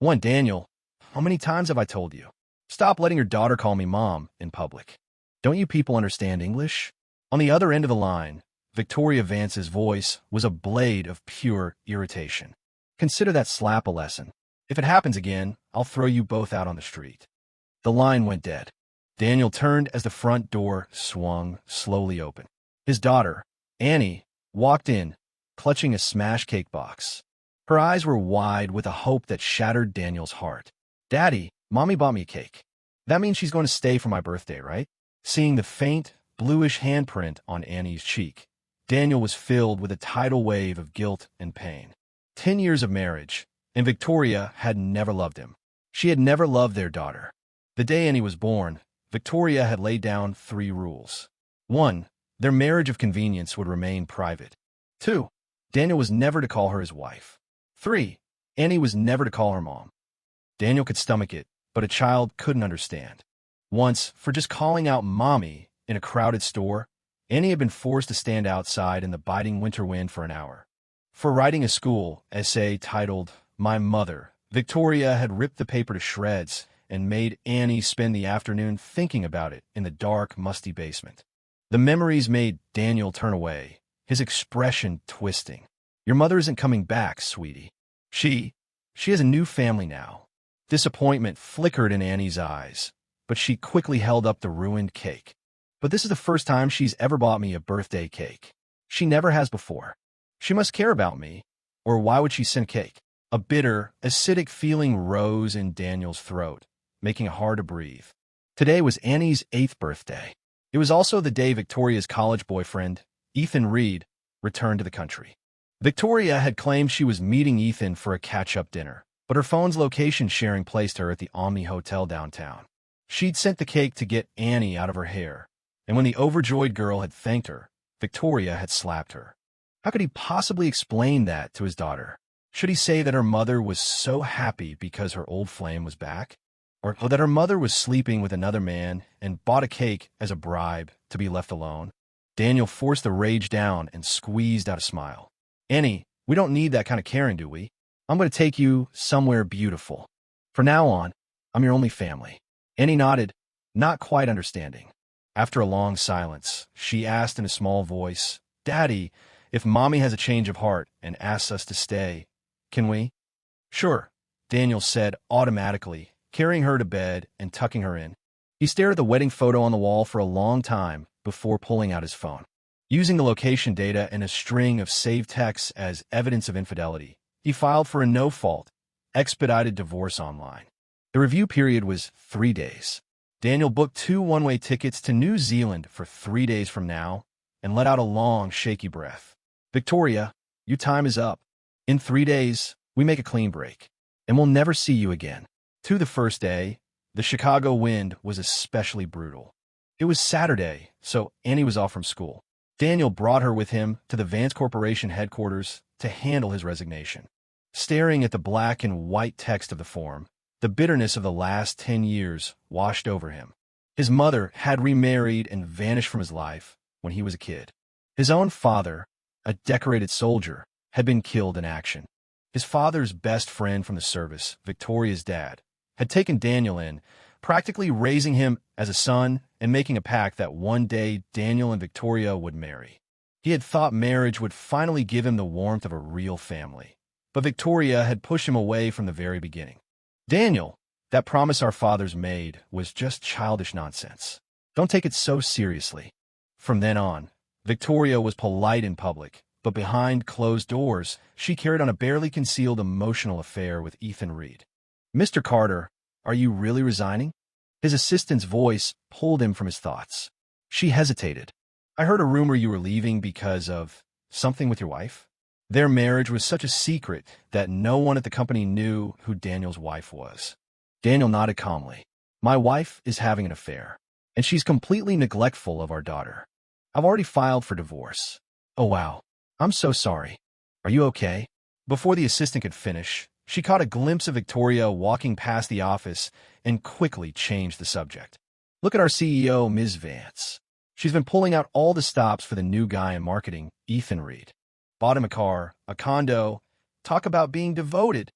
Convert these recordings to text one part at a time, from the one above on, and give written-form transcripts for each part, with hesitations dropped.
One, Daniel, how many times have I told you? Stop letting your daughter call me mom in public. Don't you people understand English? On the other end of the line, Victoria Vance's voice was a blade of pure irritation. Consider that slap a lesson. If it happens again, I'll throw you both out on the street. The line went dead. Daniel turned as the front door swung slowly open. His daughter, Annie, walked in, clutching a smash cake box. Her eyes were wide with a hope that shattered Daniel's heart. Daddy, Mommy bought me a cake. That means she's going to stay for my birthday, right? Seeing the faint, bluish handprint on Annie's cheek, Daniel was filled with a tidal wave of guilt and pain. 10 years of marriage, and Victoria had never loved him. She had never loved their daughter. The day Annie was born, Victoria had laid down 3 rules. 1. Their marriage of convenience would remain private. 2. Daniel was never to call her his wife. 3. Annie was never to call her mom. Daniel could stomach it, but a child couldn't understand. Once, for just calling out Mommy in a crowded store, Annie had been forced to stand outside in the biting winter wind for an hour. For writing a school essay titled, My Mother, Victoria had ripped the paper to shreds and made Annie spend the afternoon thinking about it in the dark, musty basement. The memories made Daniel turn away, his expression twisting. Your mother isn't coming back, sweetie. She has a new family now. Disappointment flickered in Annie's eyes, but she quickly held up the ruined cake. But this is the first time she's ever bought me a birthday cake. She never has before. She must care about me, or why would she send cake? A bitter, acidic feeling rose in Daniel's throat, making it hard to breathe. Today was Annie's 8th birthday. It was also the day Victoria's college boyfriend, Ethan Reed, returned to the country. Victoria had claimed she was meeting Ethan for a catch-up dinner, but her phone's location sharing placed her at the Omni Hotel downtown. She'd sent the cake to get Annie out of her hair, and when the overjoyed girl had thanked her, Victoria had slapped her. How could he possibly explain that to his daughter? Should he say that her mother was so happy because her old flame was back? Or that her mother was sleeping with another man and bought a cake as a bribe to be left alone? Daniel forced the rage down and squeezed out a smile. Annie, we don't need that kind of caring, do we? I'm going to take you somewhere beautiful. From now on, I'm your only family. Annie nodded, not quite understanding. After a long silence, she asked in a small voice, Daddy, if Mommy has a change of heart and asks us to stay, can we? Sure, Daniel said automatically, carrying her to bed and tucking her in. He stared at the wedding photo on the wall for a long time before pulling out his phone. Using the location data and a string of saved texts as evidence of infidelity, he filed for a no-fault, expedited divorce online. The review period was 3 days. Daniel booked 2 one-way tickets to New Zealand for 3 days from now and let out a long, shaky breath. Victoria, your time is up. In 3 days, we make a clean break, and we'll never see you again. To the first day, the Chicago wind was especially brutal. It was Saturday, so Annie was off from school. Daniel brought her with him to the Vance Corporation headquarters to handle his resignation. Staring at the black and white text of the form, the bitterness of the last 10 years washed over him. His mother had remarried and vanished from his life when he was a kid. His own father, a decorated soldier, had been killed in action. His father's best friend from the service, Victoria's dad, had taken Daniel in, practically raising him as a son and making a pact that one day Daniel and Victoria would marry. He had thought marriage would finally give him the warmth of a real family, but Victoria had pushed him away from the very beginning. Daniel, that promise our fathers made was just childish nonsense. Don't take it so seriously. From then on, Victoria was polite in public, but behind closed doors, she carried on a barely concealed emotional affair with Ethan Reed. Mr. Carter, are you really resigning? His assistant's voice pulled him from his thoughts. She hesitated. I heard a rumor you were leaving because of something with your wife. Their marriage was such a secret that no one at the company knew who Daniel's wife was. Daniel nodded calmly. My wife is having an affair, and she's completely neglectful of our daughter. I've already filed for divorce. Oh, wow. I'm so sorry. Are you okay? Before the assistant could finish, she caught a glimpse of Victoria walking past the office and quickly changed the subject. Look at our CEO, Ms. Vance. She's been pulling out all the stops for the new guy in marketing, Ethan Reed. Bought him a car, a condo. Talk about being devoted.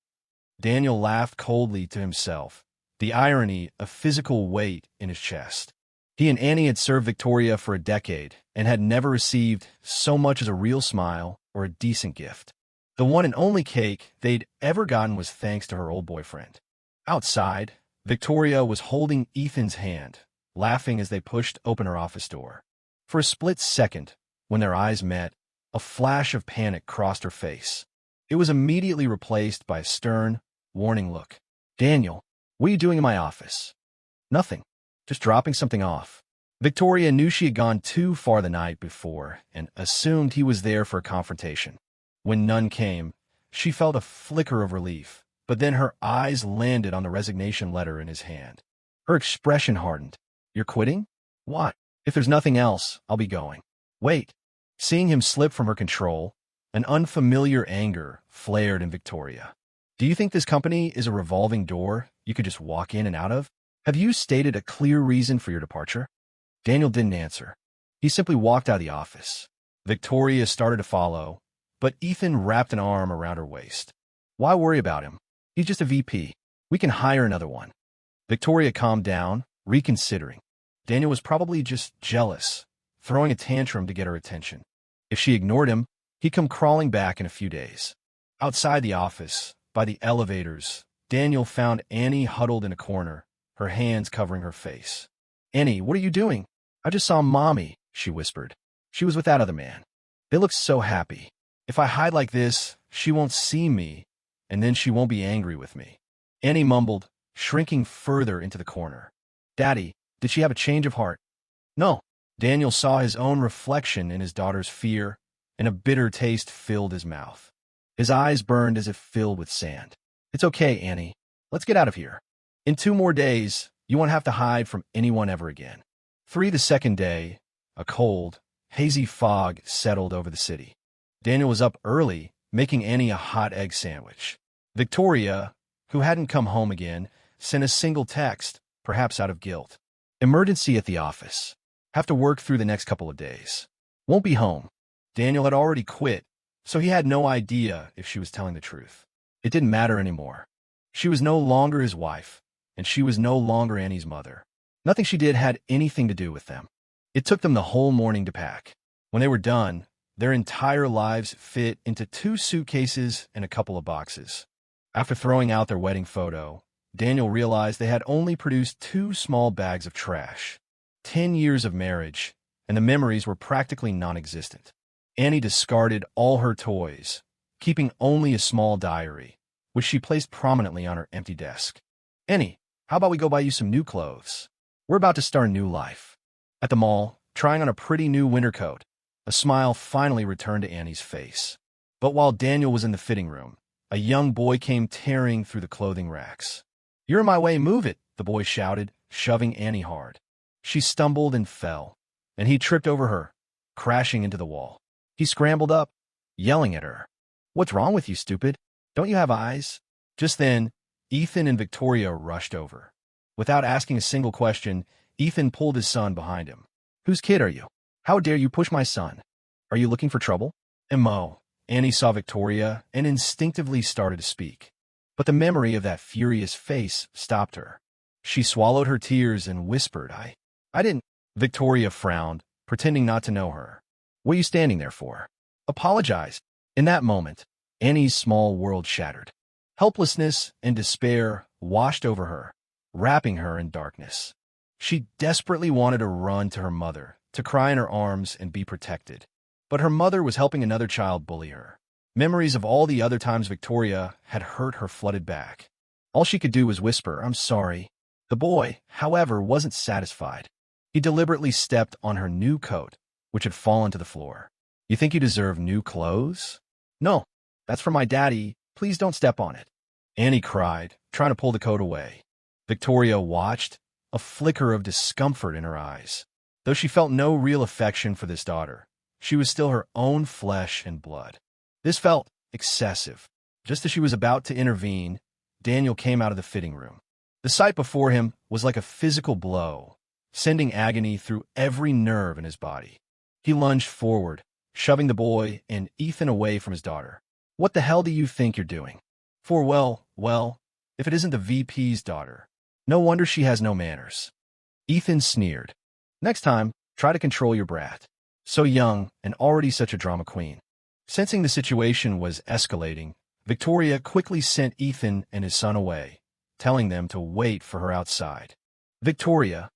Daniel laughed coldly to himself, the irony of physical weight in his chest. He and Annie had served Victoria for a decade and had never received so much as a real smile or a decent gift. The one and only cake they'd ever gotten was thanks to her old boyfriend. Outside, Victoria was holding Ethan's hand, laughing as they pushed open her office door. For a split second, when their eyes met, a flash of panic crossed her face. It was immediately replaced by a stern, warning look. "Daniel, what are you doing in my office?" "Nothing. Just dropping something off." Victoria knew she had gone too far the night before and assumed he was there for a confrontation. When none came, she felt a flicker of relief, but then her eyes landed on the resignation letter in his hand. Her expression hardened. "You're quitting? Why? If there's nothing else, I'll be going." "Wait." Seeing him slip from her control, an unfamiliar anger flared in Victoria. "Do you think this company is a revolving door you could just walk in and out of? Have you stated a clear reason for your departure?" Daniel didn't answer. He simply walked out of the office. Victoria started to follow, but Ethan wrapped an arm around her waist. "Why worry about him? He's just a VP. We can hire another one." Victoria calmed down, reconsidering. Daniel was probably just jealous, throwing a tantrum to get her attention. If she ignored him, he'd come crawling back in a few days. Outside the office, by the elevators, Daniel found Annie huddled in a corner, her hands covering her face. "Annie, what are you doing?" "I just saw Mommy," she whispered. "She was with that other man. They looked so happy. If I hide like this, she won't see me, and then she won't be angry with me." Annie mumbled, shrinking further into the corner. "Daddy, did she have a change of heart?" "No." Daniel saw his own reflection in his daughter's fear, and a bitter taste filled his mouth. His eyes burned as if filled with sand. "It's okay, Annie. Let's get out of here. In 2 more days, you won't have to hide from anyone ever again." The second day, a cold, hazy fog settled over the city. Daniel was up early, making Annie a hot egg sandwich. Victoria, who hadn't come home again, sent a single text, perhaps out of guilt. "Emergency at the office. Have to work through the next couple of days. Won't be home." Daniel had already quit, so he had no idea if she was telling the truth. It didn't matter anymore. She was no longer his wife, and she was no longer Annie's mother. Nothing she did had anything to do with them. It took them the whole morning to pack. When they were done, their entire lives fit into 2 suitcases and a couple of boxes. After throwing out their wedding photo, Daniel realized they had only produced 2 small bags of trash. 10 years of marriage, and the memories were practically non-existent. Annie discarded all her toys, keeping only a small diary, which she placed prominently on her empty desk. "Annie, how about we go buy you some new clothes? We're about to start a new life." At the mall, trying on a pretty new winter coat, a smile finally returned to Annie's face. But while Daniel was in the fitting room, a young boy came tearing through the clothing racks. "You're in my way, move it," the boy shouted, shoving Annie hard. She stumbled and fell, and he tripped over her, crashing into the wall. He scrambled up, yelling at her. "What's wrong with you, stupid? Don't you have eyes?" Just then, Ethan and Victoria rushed over. Without asking a single question, Ethan pulled his son behind him. "Whose kid are you? How dare you push my son? Are you looking for trouble?" Annie saw Victoria and instinctively started to speak. But the memory of that furious face stopped her. She swallowed her tears and whispered, I didn't." Victoria frowned, pretending not to know her. "What are you standing there for? Apologize." In that moment, Annie's small world shattered. Helplessness and despair washed over her, wrapping her in darkness. She desperately wanted to run to her mother, to cry in her arms and be protected. But her mother was helping another child bully her. Memories of all the other times Victoria had hurt her flooded back. All she could do was whisper, "I'm sorry." The boy, however, wasn't satisfied. He deliberately stepped on her new coat, which had fallen to the floor. "You think you deserve new clothes?" "No, that's for my daddy. Please don't step on it." Annie cried, trying to pull the coat away. Victoria watched, a flicker of discomfort in her eyes. Though she felt no real affection for this daughter, she was still her own flesh and blood. This felt excessive. Just as she was about to intervene, Daniel came out of the fitting room. The sight before him was like a physical blow, sending agony through every nerve in his body. He lunged forward, shoving the boy and Ethan away from his daughter. "What the hell do you think you're doing?" For well, if it isn't the VP's daughter. No wonder she has no manners. Ethan sneered. Next time, try to control your brat. So young and already such a drama queen. Sensing the situation was escalating, Victoria quickly sent Ethan and his son away, telling them to wait for her outside. Victoria,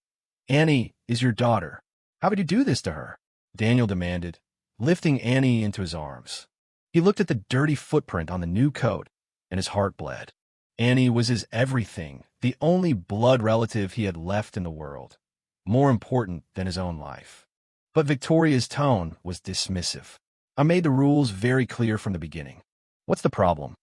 Annie is your daughter. How would you do this to her? Daniel demanded, lifting Annie into his arms. He looked at the dirty footprint on the new coat, and his heart bled. Annie was his everything, the only blood relative he had left in the world, more important than his own life. But Victoria's tone was dismissive. I made the rules very clear from the beginning. What's the problem?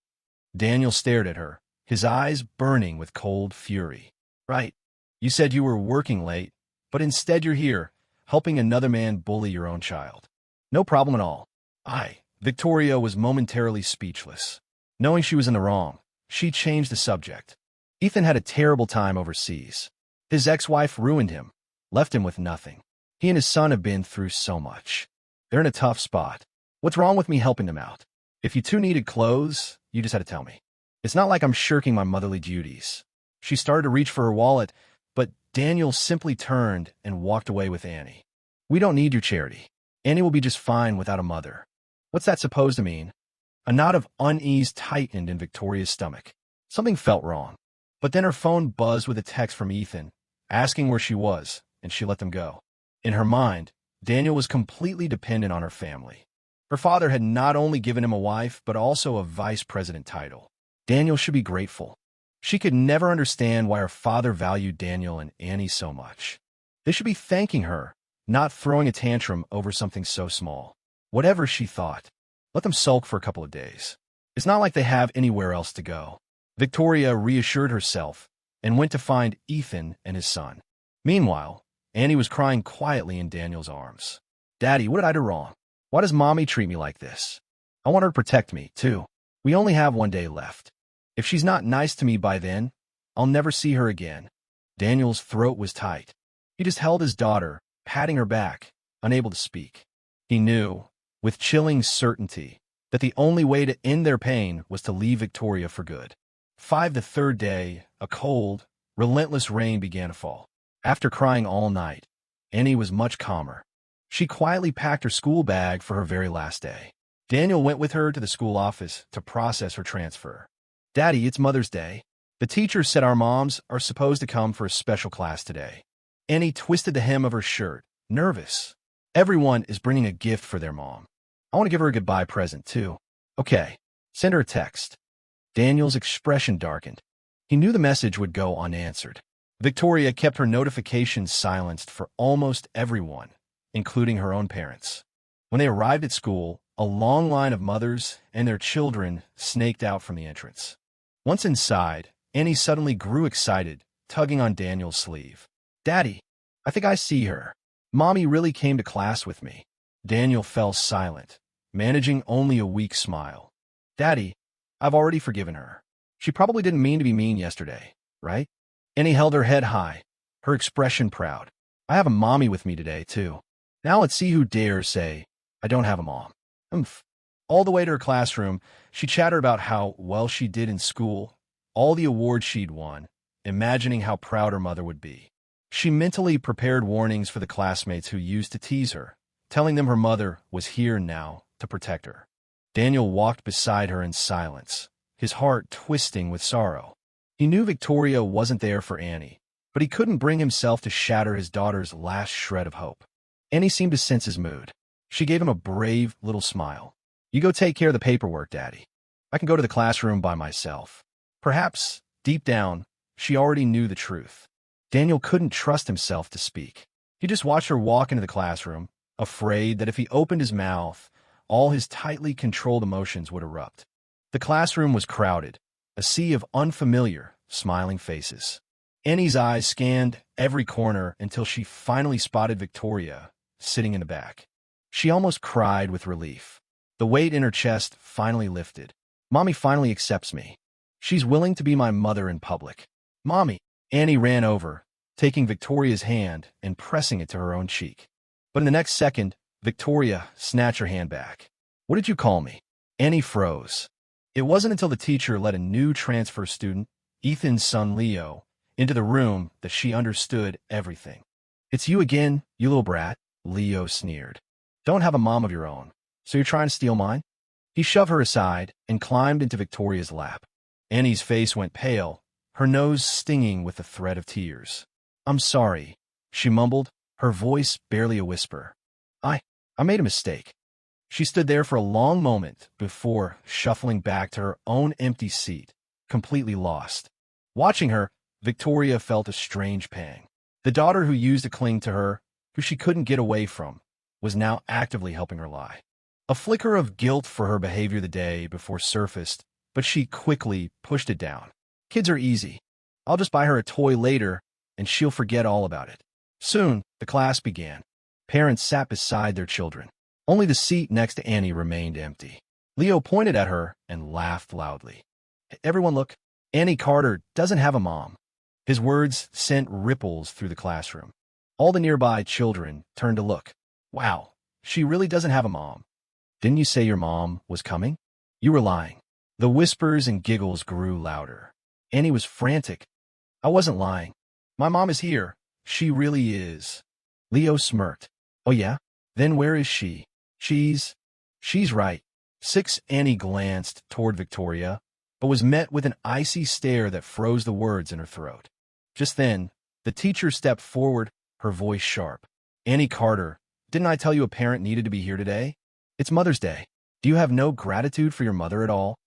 Daniel stared at her, his eyes burning with cold fury. Right. You said you were working late, but instead you're here, helping another man bully your own child. No problem at all. Victoria was momentarily speechless. Knowing she was in the wrong, she changed the subject. Ethan had a terrible time overseas. His ex-wife ruined him, left him with nothing. He and his son have been through so much. They're in a tough spot. What's wrong with me helping them out? If you two needed clothes, you just had to tell me. It's not like I'm shirking my motherly duties. She started to reach for her wallet, but Daniel simply turned and walked away with Annie. We don't need your charity. Annie will be just fine without a mother. What's that supposed to mean? A knot of unease tightened in Victoria's stomach. Something felt wrong. But then her phone buzzed with a text from Ethan, asking where she was, and she let them go. In her mind, Daniel was completely dependent on her family. Her father had not only given him a wife, but also a vice president title. Daniel should be grateful. She could never understand why her father valued Daniel and Annie so much. They should be thanking her, not throwing a tantrum over something so small. Whatever she thought, let them sulk for a couple of days. It's not like they have anywhere else to go. Victoria reassured herself and went to find Ethan and his son. Meanwhile, Annie was crying quietly in Daniel's arms. Daddy, what did I do wrong? Why does Mommy treat me like this? I want her to protect me, too. We only have one day left. If she's not nice to me by then, I'll never see her again. Daniel's throat was tight. He just held his daughter, patting her back, unable to speak. He knew, with chilling certainty, that the only way to end their pain was to leave Victoria for good. The third day, a cold, relentless rain began to fall. After crying all night, Annie was much calmer. She quietly packed her school bag for her very last day. Daniel went with her to the school office to process her transfer. Daddy, it's Mother's Day. The teacher said our moms are supposed to come for a special class today. Annie twisted the hem of her shirt, nervous. Everyone is bringing a gift for their mom. I want to give her a goodbye present, too. Okay, send her a text. Daniel's expression darkened. He knew the message would go unanswered. Victoria kept her notifications silenced for almost everyone, including her own parents. When they arrived at school, a long line of mothers and their children snaked out from the entrance. Once inside, Annie suddenly grew excited, tugging on Daniel's sleeve. Daddy, I think I see her. Mommy really came to class with me. Daniel fell silent, managing only a weak smile. Daddy, I've already forgiven her. She probably didn't mean to be mean yesterday, right? Annie held her head high, her expression proud. I have a mommy with me today, too. Now let's see who dares say, I don't have a mom. All the way to her classroom, she chattered about how well she did in school, all the awards she'd won, imagining how proud her mother would be. She mentally prepared warnings for the classmates who used to tease her, telling them her mother was here now to protect her. Daniel walked beside her in silence, his heart twisting with sorrow. He knew Victoria wasn't there for Annie, but he couldn't bring himself to shatter his daughter's last shred of hope. Annie seemed to sense his mood. She gave him a brave little smile. You go take care of the paperwork, Daddy. I can go to the classroom by myself. Perhaps, deep down, she already knew the truth. Daniel couldn't trust himself to speak. He just watched her walk into the classroom, afraid that if he opened his mouth, all his tightly controlled emotions would erupt. The classroom was crowded, a sea of unfamiliar, smiling faces. Annie's eyes scanned every corner until she finally spotted Victoria, sitting in the back. She almost cried with relief. The weight in her chest finally lifted. Mommy finally accepts me. She's willing to be my mother in public. Mommy! Annie ran over, taking Victoria's hand and pressing it to her own cheek. But in the next second, Victoria snatched her hand back. What did you call me? Annie froze. It wasn't until the teacher let a new transfer student, Ethan's son Leo, into the room that she understood everything. "It's you again, you little brat," Leo sneered. "Don't have a mom of your own, so you're trying to steal mine?" He shoved her aside and climbed into Victoria's lap. Annie's face went pale, her nose stinging with the threat of tears. "I'm sorry," she mumbled, her voice barely a whisper. I made a mistake." She stood there for a long moment before shuffling back to her own empty seat, completely lost. Watching her, Victoria felt a strange pang. The daughter who used to cling to her, who she couldn't get away from, was now actively helping her lie. A flicker of guilt for her behavior the day before surfaced, but she quickly pushed it down. "Kids are easy. I'll just buy her a toy later, and she'll forget all about it." Soon, the class began. Parents sat beside their children. Only the seat next to Annie remained empty. Leo pointed at her and laughed loudly. "Everyone look. Annie Carter doesn't have a mom." His words sent ripples through the classroom. All the nearby children turned to look. "Wow, she really doesn't have a mom. Didn't you say your mom was coming? You were lying." The whispers and giggles grew louder. Annie was frantic. "I wasn't lying. My mom is here. She really is." Leo smirked. "Oh yeah? Then where is she?" She's right." Annie glanced toward Victoria, but was met with an icy stare that froze the words in her throat. Just then, the teacher stepped forward, her voice sharp. "Annie Carter, didn't I tell you a parent needed to be here today? It's Mother's Day. Do you have no gratitude for your mother at all?"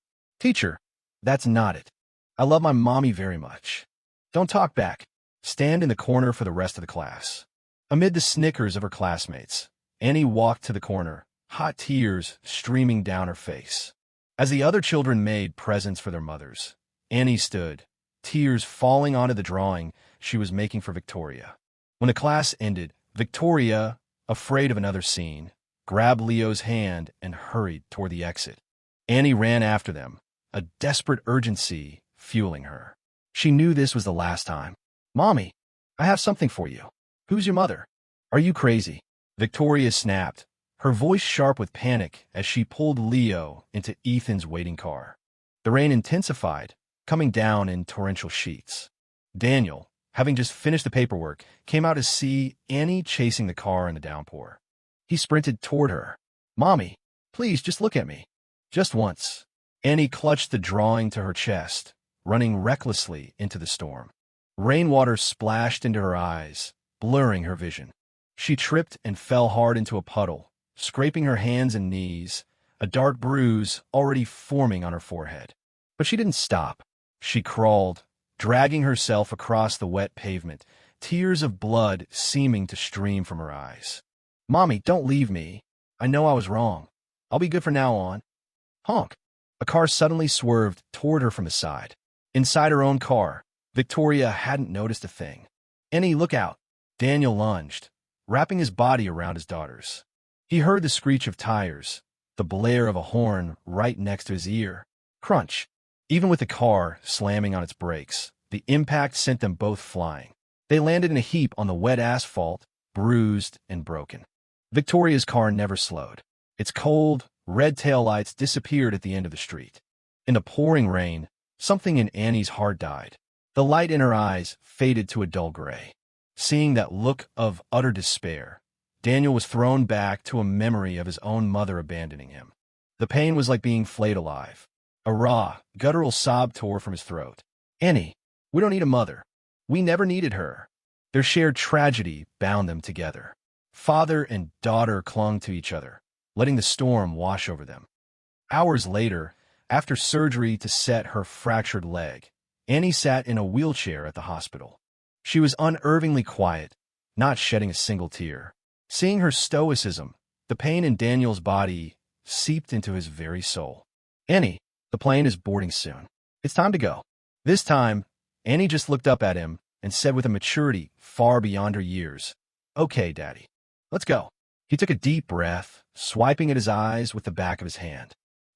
"Teacher, that's not it. I love my mommy very much." "Don't talk back. Stand in the corner for the rest of the class." Amid the snickers of her classmates, Annie walked to the corner, hot tears streaming down her face. As the other children made presents for their mothers, Annie stood, tears falling onto the drawing she was making for Victoria. When the class ended, Victoria, afraid of another scene, grabbed Leo's hand and hurried toward the exit. Annie ran after them, a desperate urgency fueling her. She knew this was the last time. "Mommy, I have something for you." "Who's your mother?" "Are you crazy?" Victoria snapped, her voice sharp with panic as she pulled Leo into Ethan's waiting car. The rain intensified, coming down in torrential sheets. Daniel, having just finished the paperwork, came out to see Annie chasing the car in the downpour. He sprinted toward her. "Mommy, please just look at me. Just once." Annie clutched the drawing to her chest, running recklessly into the storm. Rainwater splashed into her eyes, blurring her vision. She tripped and fell hard into a puddle, scraping her hands and knees, a dark bruise already forming on her forehead. But she didn't stop. She crawled, dragging herself across the wet pavement, tears of blood seeming to stream from her eyes. "Mommy, don't leave me. I know I was wrong. I'll be good from now on." Honk! A car suddenly swerved toward her from the side. Inside her own car, Victoria hadn't noticed a thing. "Annie, look out." Daniel lunged, wrapping his body around his daughter's. He heard the screech of tires, the blare of a horn right next to his ear. Crunch! Even with the car slamming on its brakes, the impact sent them both flying. They landed in a heap on the wet asphalt, bruised and broken. Victoria's car never slowed. Its cold, red taillights disappeared at the end of the street. In the pouring rain, something in Annie's heart died. The light in her eyes faded to a dull gray. Seeing that look of utter despair, Daniel was thrown back to a memory of his own mother abandoning him. The pain was like being flayed alive. A raw, guttural sob tore from his throat. "Annie, we don't need a mother. We never needed her." Their shared tragedy bound them together. Father and daughter clung to each other, letting the storm wash over them. Hours later, after surgery to set her fractured leg, Annie sat in a wheelchair at the hospital. She was unnervingly quiet, not shedding a single tear. Seeing her stoicism, the pain in Daniel's body seeped into his very soul. "Annie, the plane is boarding soon. It's time to go." This time, Annie just looked up at him and said with a maturity far beyond her years, "Okay, Daddy, let's go." He took a deep breath, swiping at his eyes with the back of his hand.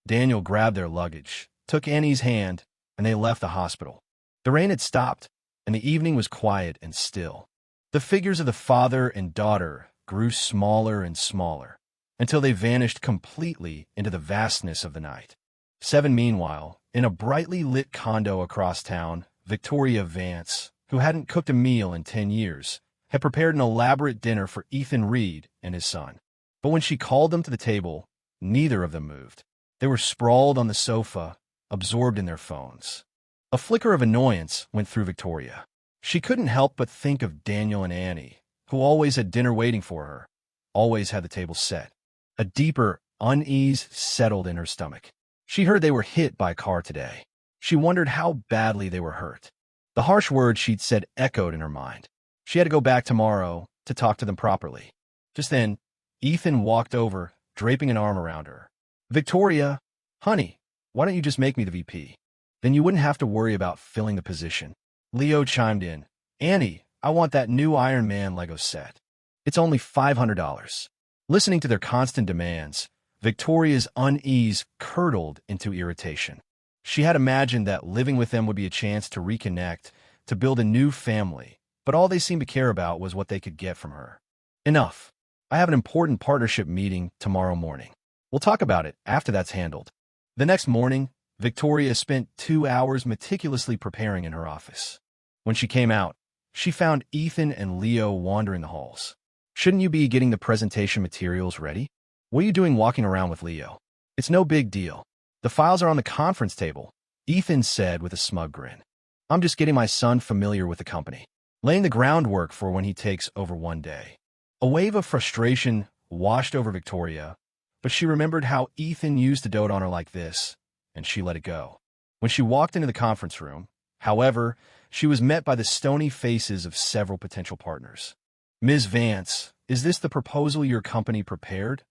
Daniel grabbed their luggage, took Annie's hand, and they left the hospital. The rain had stopped, and the evening was quiet and still. The figures of the father and daughter grew smaller and smaller, until they vanished completely into the vastness of the night. 7 Meanwhile, in a brightly lit condo across town, Victoria Vance, who hadn't cooked a meal in 10 years, had prepared an elaborate dinner for Ethan Reed and his son. But when she called them to the table, neither of them moved. They were sprawled on the sofa, absorbed in their phones. A flicker of annoyance went through Victoria. She couldn't help but think of Daniel and Annie, who always had dinner waiting for her, always had the table set. A deeper unease settled in her stomach. She heard they were hit by a car today. She wondered how badly they were hurt. The harsh words she'd said echoed in her mind. She had to go back tomorrow to talk to them properly. Just then, Ethan walked over, draping an arm around her. "Victoria, honey, why don't you just make me the VP? Then you wouldn't have to worry about filling the position." Leo chimed in. "Annie, I want that new Iron Man Lego set. It's only $500. Listening to their constant demands, Victoria's unease curdled into irritation. She had imagined that living with them would be a chance to reconnect, to build a new family, but all they seemed to care about was what they could get from her. "Enough. I have an important partnership meeting tomorrow morning. We'll talk about it after that's handled." The next morning, Victoria spent 2 hours meticulously preparing in her office. When she came out, she found Ethan and Leo wandering the halls. "Shouldn't you be getting the presentation materials ready? What are you doing walking around with Leo?" "It's no big deal. The files are on the conference table," Ethan said with a smug grin. "I'm just getting my son familiar with the company, laying the groundwork for when he takes over one day." A wave of frustration washed over Victoria, but she remembered how Ethan used to dote on her like this, and she let it go. When she walked into the conference room, however, she was met by the stony faces of several potential partners. "Ms. Vance, is this the proposal your company prepared?"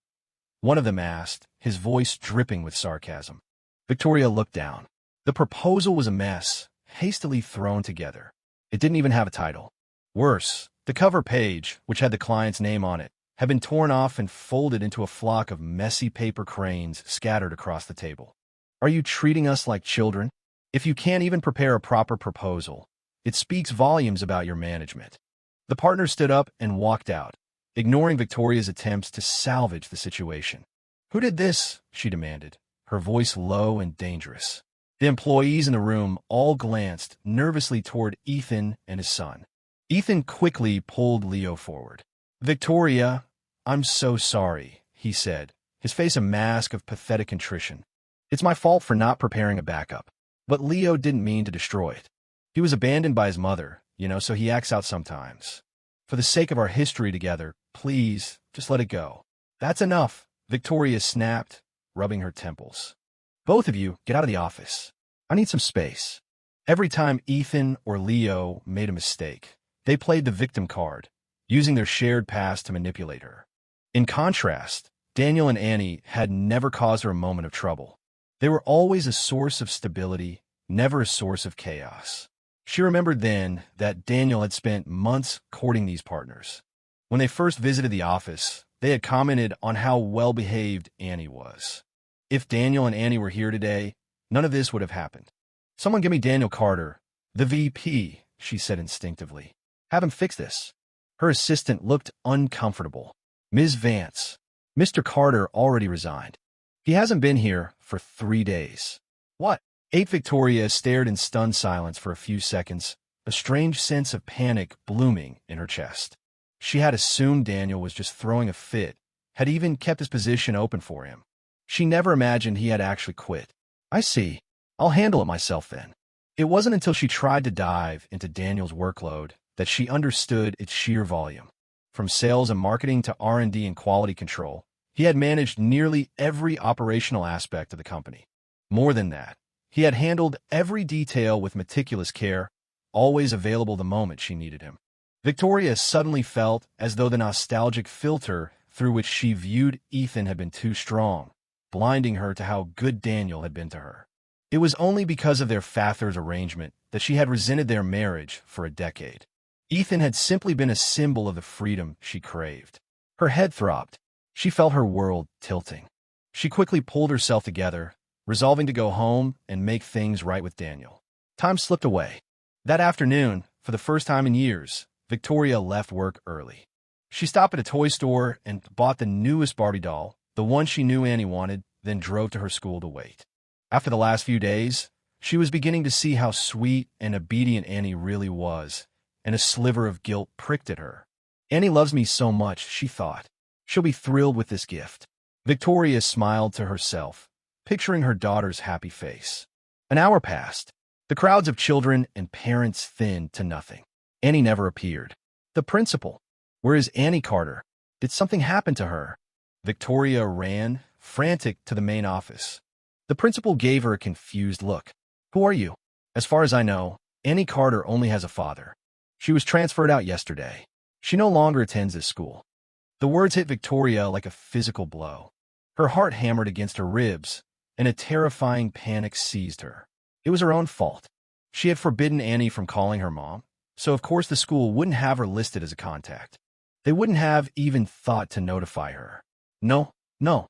one of them asked, his voice dripping with sarcasm. Victoria looked down. The proposal was a mess, hastily thrown together. It didn't even have a title. Worse, the cover page, which had the client's name on it, had been torn off and folded into a flock of messy paper cranes scattered across the table. "Are you treating us like children? If you can't even prepare a proper proposal, it speaks volumes about your management." The partner stood up and walked out, ignoring Victoria's attempts to salvage the situation. "Who did this?" she demanded, her voice low and dangerous. The employees in the room all glanced nervously toward Ethan and his son. Ethan quickly pulled Leo forward. "Victoria, I'm so sorry," he said, his face a mask of pathetic contrition. "It's my fault for not preparing a backup." But Leo didn't mean to destroy it. He was abandoned by his mother, so he acts out sometimes. "For the sake of our history together, please, just let it go." "That's enough," Victoria snapped, rubbing her temples. "Both of you, get out of the office. I need some space." Every time Ethan or Leo made a mistake, they played the victim card, using their shared past to manipulate her. In contrast, Daniel and Annie had never caused her a moment of trouble. They were always a source of stability, never a source of chaos. She remembered then that Daniel had spent months courting these partners. When they first visited the office, they had commented on how well-behaved Annie was. If Daniel and Annie were here today, none of this would have happened. "Someone give me Daniel Carter, the VP," she said instinctively. "Have him fix this." Her assistant looked uncomfortable. "Ms. Vance, Mr. Carter already resigned. He hasn't been here for 3 days." "What?" Victoria stared in stunned silence for a few seconds, a strange sense of panic blooming in her chest. She had assumed Daniel was just throwing a fit, had even kept his position open for him. She never imagined he had actually quit. "I see. I'll handle it myself then." It wasn't until she tried to dive into Daniel's workload that she understood its sheer volume. From sales and marketing to R&D and quality control, he had managed nearly every operational aspect of the company. More than that, he had handled every detail with meticulous care, always available the moment she needed him. Victoria suddenly felt as though the nostalgic filter through which she viewed Ethan had been too strong, blinding her to how good Daniel had been to her. It was only because of their father's arrangement that she had resented their marriage for a decade. Ethan had simply been a symbol of the freedom she craved. Her head throbbed. She felt her world tilting. She quickly pulled herself together, resolving to go home and make things right with Daniel. Time slipped away. That afternoon, for the first time in years, Victoria left work early. She stopped at a toy store and bought the newest Barbie doll, the one she knew Annie wanted, then drove to her school to wait. After the last few days, she was beginning to see how sweet and obedient Annie really was, and a sliver of guilt pricked at her. Annie loves me so much, she thought. She'll be thrilled with this gift. Victoria smiled to herself, picturing her daughter's happy face. An hour passed. The crowds of children and parents thinned to nothing. Annie never appeared. The principal. Where is Annie Carter? Did something happen to her? Victoria ran, frantic, to the main office. The principal gave her a confused look. Who are you? As far as I know, Annie Carter only has a father. She was transferred out yesterday. She no longer attends this school. The words hit Victoria like a physical blow. Her heart hammered against her ribs, and a terrifying panic seized her. It was her own fault. She had forbidden Annie from calling her mom, so of course the school wouldn't have her listed as a contact. They wouldn't have even thought to notify her. No, no.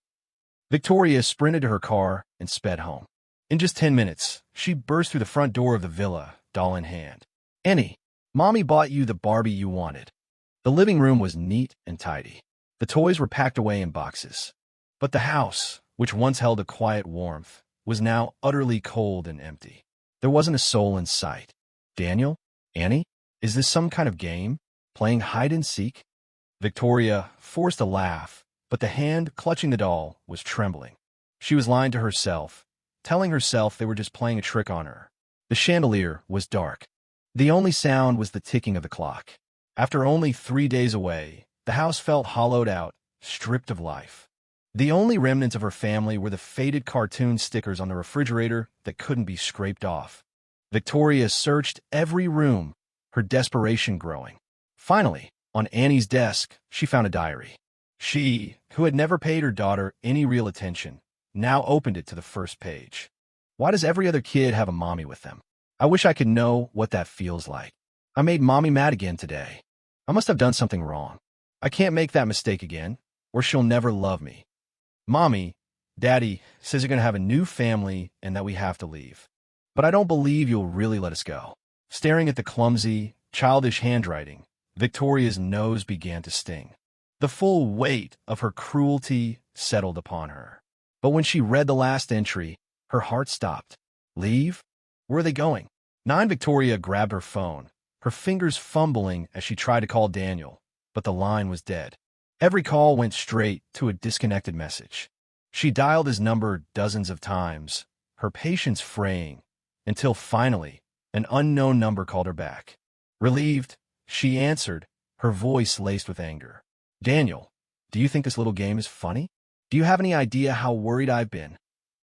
Victoria sprinted to her car and sped home. In just 10 minutes, she burst through the front door of the villa, doll in hand. Annie, Mommy bought you the Barbie you wanted. The living room was neat and tidy. The toys were packed away in boxes. But the house, which once held a quiet warmth, was now utterly cold and empty. There wasn't a soul in sight. Daniel? Annie? Is this some kind of game? Playing hide and seek? Victoria forced a laugh, but the hand clutching the doll was trembling. She was lying to herself, telling herself they were just playing a trick on her. The chandelier was dark. The only sound was the ticking of the clock. After only 3 days away, the house felt hollowed out, stripped of life. The only remnants of her family were the faded cartoon stickers on the refrigerator that couldn't be scraped off. Victoria searched every room, her desperation growing. Finally, on Annie's desk, she found a diary. She, who had never paid her daughter any real attention, now opened it to the first page. Why does every other kid have a mommy with them? I wish I could know what that feels like. I made Mommy mad again today. I must have done something wrong. I can't make that mistake again, or she'll never love me. Mommy, Daddy says you're going to have a new family and that we have to leave. But I don't believe you'll really let us go. Staring at the clumsy, childish handwriting, Victoria's nose began to sting. The full weight of her cruelty settled upon her. But when she read the last entry, her heart stopped. Leave? Where are they going? Victoria grabbed her phone, her fingers fumbling as she tried to call Daniel, but the line was dead. Every call went straight to a disconnected message. She dialed his number dozens of times, her patience fraying, until finally, an unknown number called her back. Relieved, she answered, her voice laced with anger. Daniel, do you think this little game is funny? Do you have any idea how worried I've been?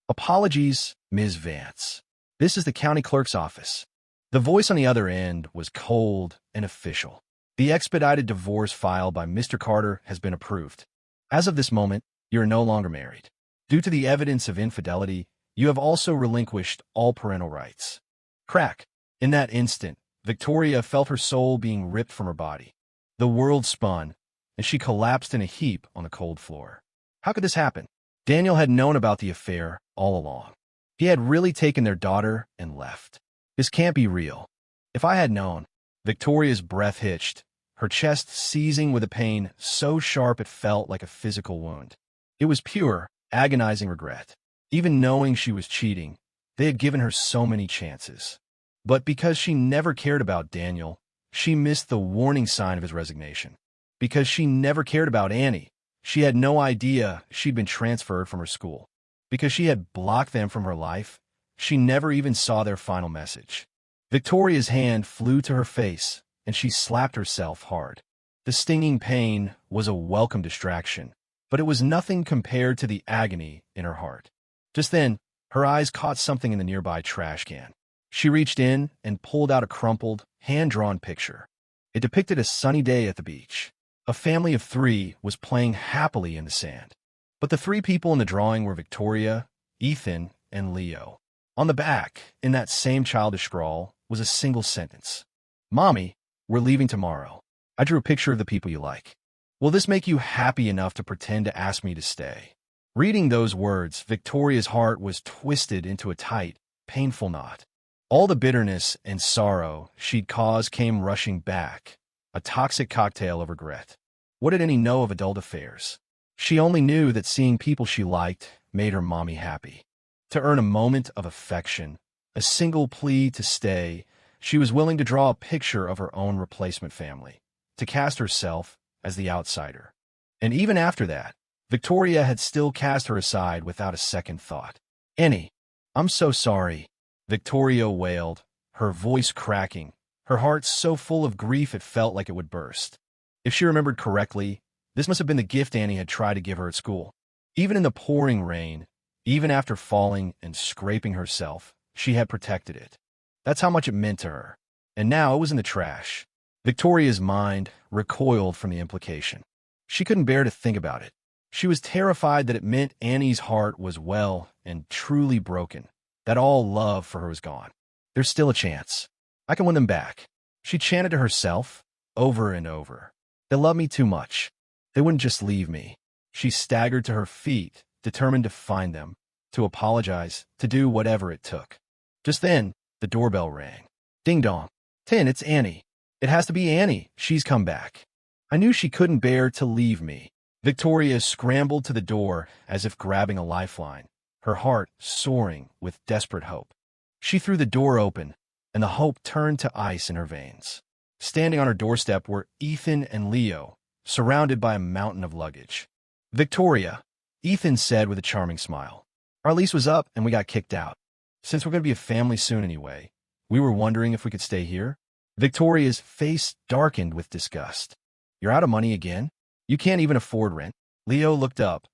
Apologies, Ms. Vance. This is the county clerk's office. The voice on the other end was cold and official. The expedited divorce filed by Mr. Carter has been approved. As of this moment, you are no longer married. Due to the evidence of infidelity, you have also relinquished all parental rights. Crack. In that instant, Victoria felt her soul being ripped from her body. The world spun, and she collapsed in a heap on the cold floor. How could this happen? Daniel had known about the affair all along. He had really taken their daughter and left. This can't be real. If I had known. Victoria's breath hitched, her chest seizing with a pain so sharp it felt like a physical wound. It was pure, agonizing regret. Even knowing she was cheating, they had given her so many chances. But because she never cared about Daniel, she missed the warning sign of his resignation. Because she never cared about Annie, she had no idea she'd been transferred from her school. Because she had blocked them from her life, she never even saw their final message. Victoria's hand flew to her face, and she slapped herself hard. The stinging pain was a welcome distraction, but it was nothing compared to the agony in her heart. Just then, her eyes caught something in the nearby trash can. She reached in and pulled out a crumpled, hand-drawn picture. It depicted a sunny day at the beach. A family of 3 was playing happily in the sand. But the 3 people in the drawing were Victoria, Ethan, and Leo. On the back, in that same childish scrawl, was a single sentence. Mommy, we're leaving tomorrow. I drew a picture of the people you like. Will this make you happy enough to pretend to ask me to stay? Reading those words, Victoria's heart was twisted into a tight, painful knot. All the bitterness and sorrow she'd caused came rushing back, a toxic cocktail of regret. What did Annie know of adult affairs? She only knew that seeing people she liked made her mommy happy. To earn a moment of affection, a single plea to stay, she was willing to draw a picture of her own replacement family, to cast herself as the outsider. And even after that, Victoria had still cast her aside without a second thought. "Annie, I'm so sorry," Victoria wailed, her voice cracking, her heart so full of grief it felt like it would burst. If she remembered correctly, this must have been the gift Annie had tried to give her at school. Even in the pouring rain, even after falling and scraping herself, she had protected it. That's how much it meant to her. And now it was in the trash. Victoria's mind recoiled from the implication. She couldn't bear to think about it. She was terrified that it meant Annie's heart was well and truly broken, that all love for her was gone. There's still a chance. I can win them back. She chanted to herself over and over. They love me too much. They wouldn't just leave me. She staggered to her feet, determined to find them, to apologize, to do whatever it took. Just then, the doorbell rang. Ding dong. Tin, it's Annie. It has to be Annie. She's come back. I knew she couldn't bear to leave me. Victoria scrambled to the door as if grabbing a lifeline, her heart soaring with desperate hope. She threw the door open, and the hope turned to ice in her veins. Standing on her doorstep were Ethan and Leo, surrounded by a mountain of luggage. "Victoria," Ethan said with a charming smile. "Our lease was up and we got kicked out. Since we're going to be a family soon anyway, we were wondering if we could stay here." Victoria's face darkened with disgust. "You're out of money again? You can't even afford rent." Leo looked up,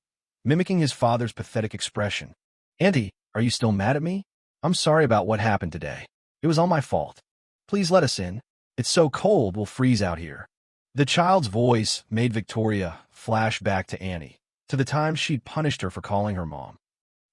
mimicking his father's pathetic expression. "Auntie, are you still mad at me? I'm sorry about what happened today. It was all my fault. Please let us in. It's so cold we'll freeze out here." The child's voice made Victoria flash back to Annie, to the time she'd punished her for calling her mom.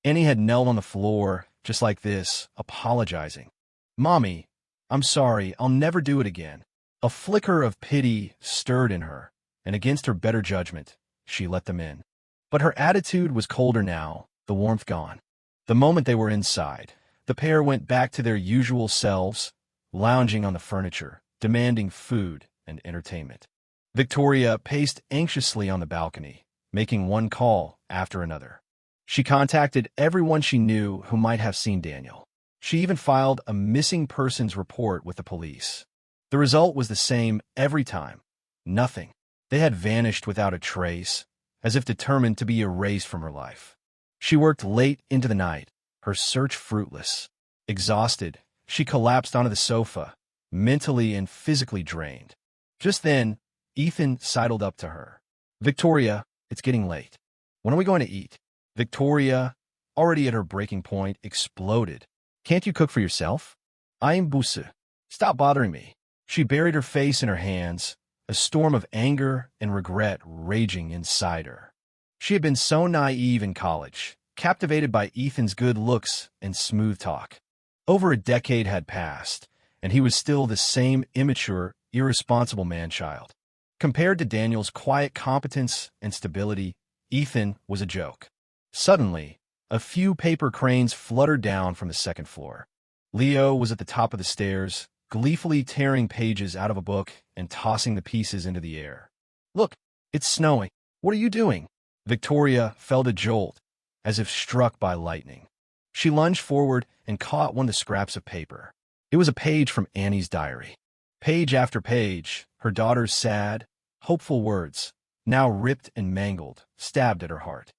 Annie had knelt on the floor, just like this, apologizing. "Mommy, I'm sorry, I'll never do it again." A flicker of pity stirred in her, and against her better judgment, she let them in. But her attitude was colder now, the warmth gone. The moment they were inside, the pair went back to their usual selves, lounging on the furniture, demanding food and entertainment. Victoria paced anxiously on the balcony, making one call after another. She contacted everyone she knew who might have seen Daniel. She even filed a missing persons report with the police. The result was the same every time. Nothing. They had vanished without a trace, as if determined to be erased from her life. She worked late into the night, her search fruitless. Exhausted, she collapsed onto the sofa, mentally and physically drained. Just then, Ethan sidled up to her. "Victoria, it's getting late. When are we going to eat?" Victoria, already at her breaking point, exploded. "Can't you cook for yourself? I'm Busse. Stop bothering me." She buried her face in her hands, a storm of anger and regret raging inside her. She had been so naive in college, captivated by Ethan's good looks and smooth talk. Over a decade had passed, and he was still the same immature, irresponsible man-child. Compared to Daniel's quiet competence and stability, Ethan was a joke. Suddenly, a few paper cranes fluttered down from the second floor. Leo was at the top of the stairs, gleefully tearing pages out of a book and tossing the pieces into the air. "Look, it's snowing. What are you doing?" Victoria felt a jolt, as if struck by lightning. She lunged forward and caught one of the scraps of paper. It was a page from Annie's diary. Page after page, her daughter's sad, hopeful words, now ripped and mangled, stabbed at her heart.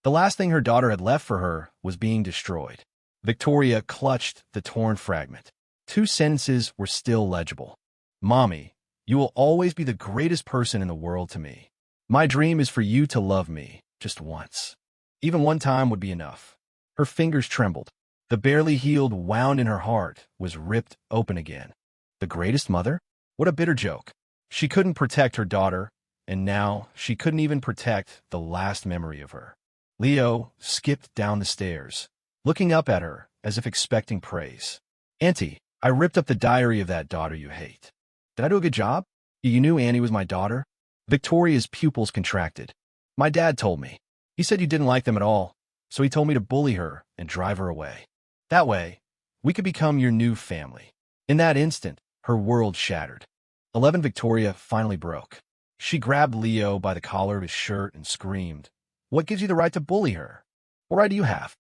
The last thing her daughter had left for her was being destroyed. Victoria clutched the torn fragment. 2 sentences were still legible. "Mommy, you will always be the greatest person in the world to me. My dream is for you to love me, just once. Even one time would be enough." Her fingers trembled. The barely healed wound in her heart was ripped open again. The greatest mother? What a bitter joke. She couldn't protect her daughter, and now she couldn't even protect the last memory of her. Leo skipped down the stairs, looking up at her as if expecting praise. "Auntie, I ripped up the diary of that daughter you hate. Did I do a good job? You knew Annie was my daughter?" Victoria's pupils contracted. "My dad told me. He said you didn't like them at all, so he told me to bully her and drive her away. That way, we could become your new family." In that instant, her world shattered. 11 Victoria finally broke. She grabbed Leo by the collar of his shirt and screamed, "What gives you the right to bully her? What right do you have?"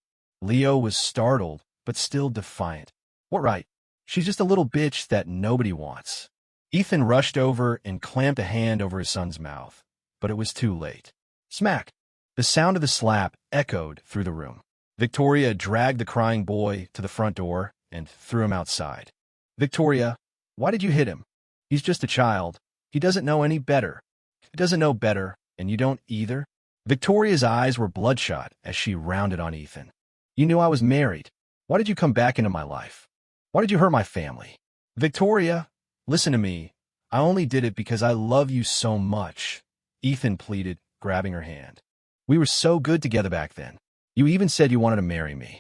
Leo was startled, but still defiant. What right? She's just a little bitch that nobody wants. Ethan rushed over and clamped a hand over his son's mouth, but it was too late. Smack! The sound of the slap echoed through the room. Victoria dragged the crying boy to the front door and threw him outside. Victoria, why did you hit him? He's just a child. He doesn't know any better. He doesn't know better, and you don't either? Victoria's eyes were bloodshot as she rounded on Ethan. You knew I was married. Why did you come back into my life? Why did you hurt my family? Victoria, listen to me. I only did it because I love you so much, Ethan pleaded, grabbing her hand. We were so good together back then. You even said you wanted to marry me.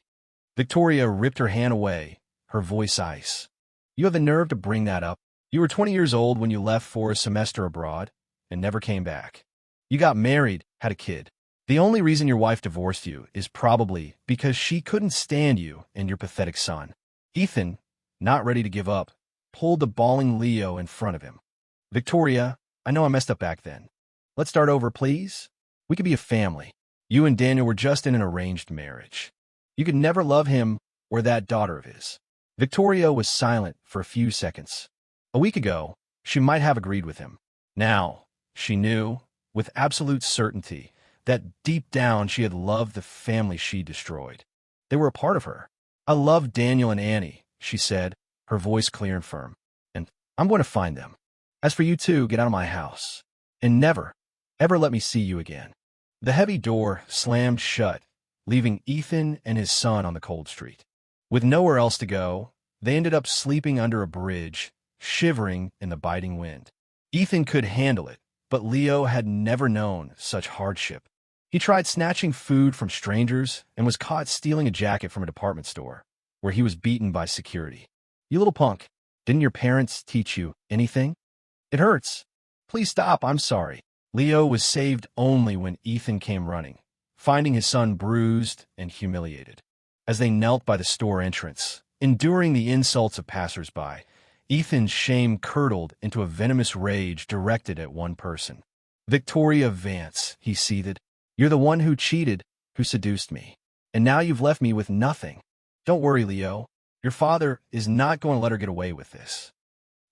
Victoria ripped her hand away, her voice ice. You have the nerve to bring that up. You were 20 years old when you left for a semester abroad and never came back. You got married, had a kid. The only reason your wife divorced you is probably because she couldn't stand you and your pathetic son. Ethan, not ready to give up, pulled the bawling Leo in front of him. Victoria, I know I messed up back then. Let's start over, please. We could be a family. You and Daniel were just in an arranged marriage. You could never love him or that daughter of his. Victoria was silent for a few seconds. A week ago, she might have agreed with him. Now, she knew, with absolute certainty, that deep down she had loved the family she destroyed. They were a part of her. I love Daniel and Annie, she said, her voice clear and firm. And I'm going to find them. As for you two, get out of my house. And never, ever let me see you again. The heavy door slammed shut, leaving Ethan and his son on the cold street. With nowhere else to go, they ended up sleeping under a bridge, shivering in the biting wind. Ethan could handle it, but Leo had never known such hardship. He tried snatching food from strangers and was caught stealing a jacket from a department store, where he was beaten by security. You little punk, didn't your parents teach you anything? It hurts. Please stop, I'm sorry. Leo was saved only when Ethan came running, finding his son bruised and humiliated. As they knelt by the store entrance, enduring the insults of passers-by, Ethan's shame curdled into a venomous rage directed at one person. Victoria Vance, he seethed. You're the one who cheated, who seduced me. And now you've left me with nothing. Don't worry, Leo. Your father is not going to let her get away with this.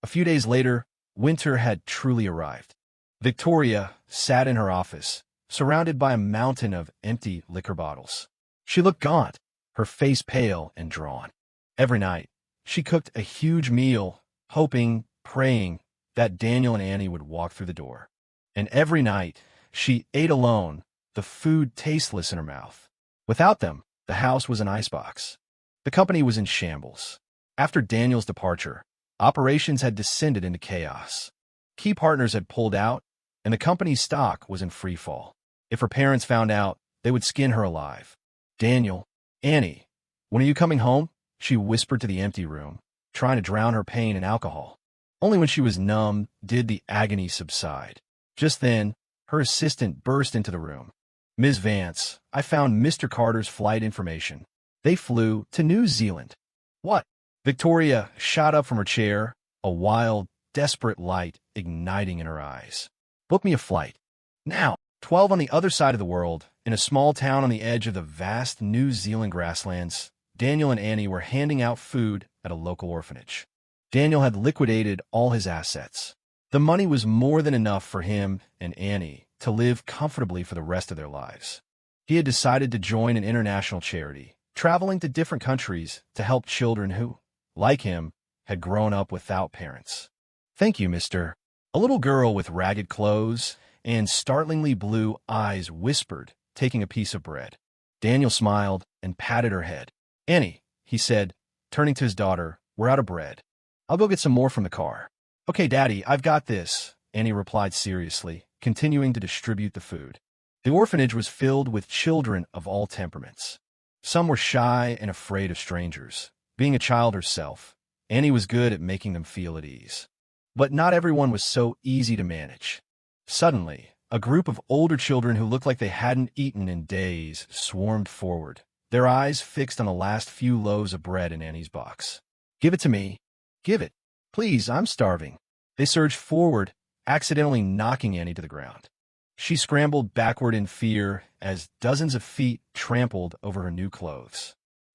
A few days later, winter had truly arrived. Victoria sat in her office, surrounded by a mountain of empty liquor bottles. She looked gaunt, her face pale and drawn. Every night, she cooked a huge meal, hoping, praying, that Daniel and Annie would walk through the door. And every night, she ate alone, the food tasteless in her mouth. Without them, the house was an icebox. The company was in shambles. After Daniel's departure, operations had descended into chaos. Key partners had pulled out, and the company's stock was in free fall. If her parents found out, they would skin her alive. Daniel, Annie, when are you coming home? She whispered to the empty room, trying to drown her pain in alcohol. Only when she was numb did the agony subside. Just then, her assistant burst into the room. Ms. Vance, I found Mr. Carter's flight information. They flew to New Zealand. What? Victoria shot up from her chair, a wild, desperate light igniting in her eyes. Book me a flight. Now, 12 on the other side of the world, in a small town on the edge of the vast New Zealand grasslands, Daniel and Annie were handing out food at a local orphanage. Daniel had liquidated all his assets. The money was more than enough for him and Annie to live comfortably for the rest of their lives. He had decided to join an international charity, traveling to different countries to help children who, like him, had grown up without parents. Thank you, mister. A little girl with ragged clothes and startlingly blue eyes whispered, taking a piece of bread. Daniel smiled and patted her head. Annie, he said, turning to his daughter, we're out of bread. I'll go get some more from the car. Okay, Daddy, I've got this, Annie replied seriously, continuing to distribute the food. The orphanage was filled with children of all temperaments. Some were shy and afraid of strangers. Being a child herself, Annie was good at making them feel at ease. But not everyone was so easy to manage. Suddenly, a group of older children who looked like they hadn't eaten in days swarmed forward, their eyes fixed on the last few loaves of bread in Annie's box. Give it to me. Give it. Please, I'm starving. They surged forward, accidentally knocking Annie to the ground. She scrambled backward in fear as dozens of feet trampled over her new clothes.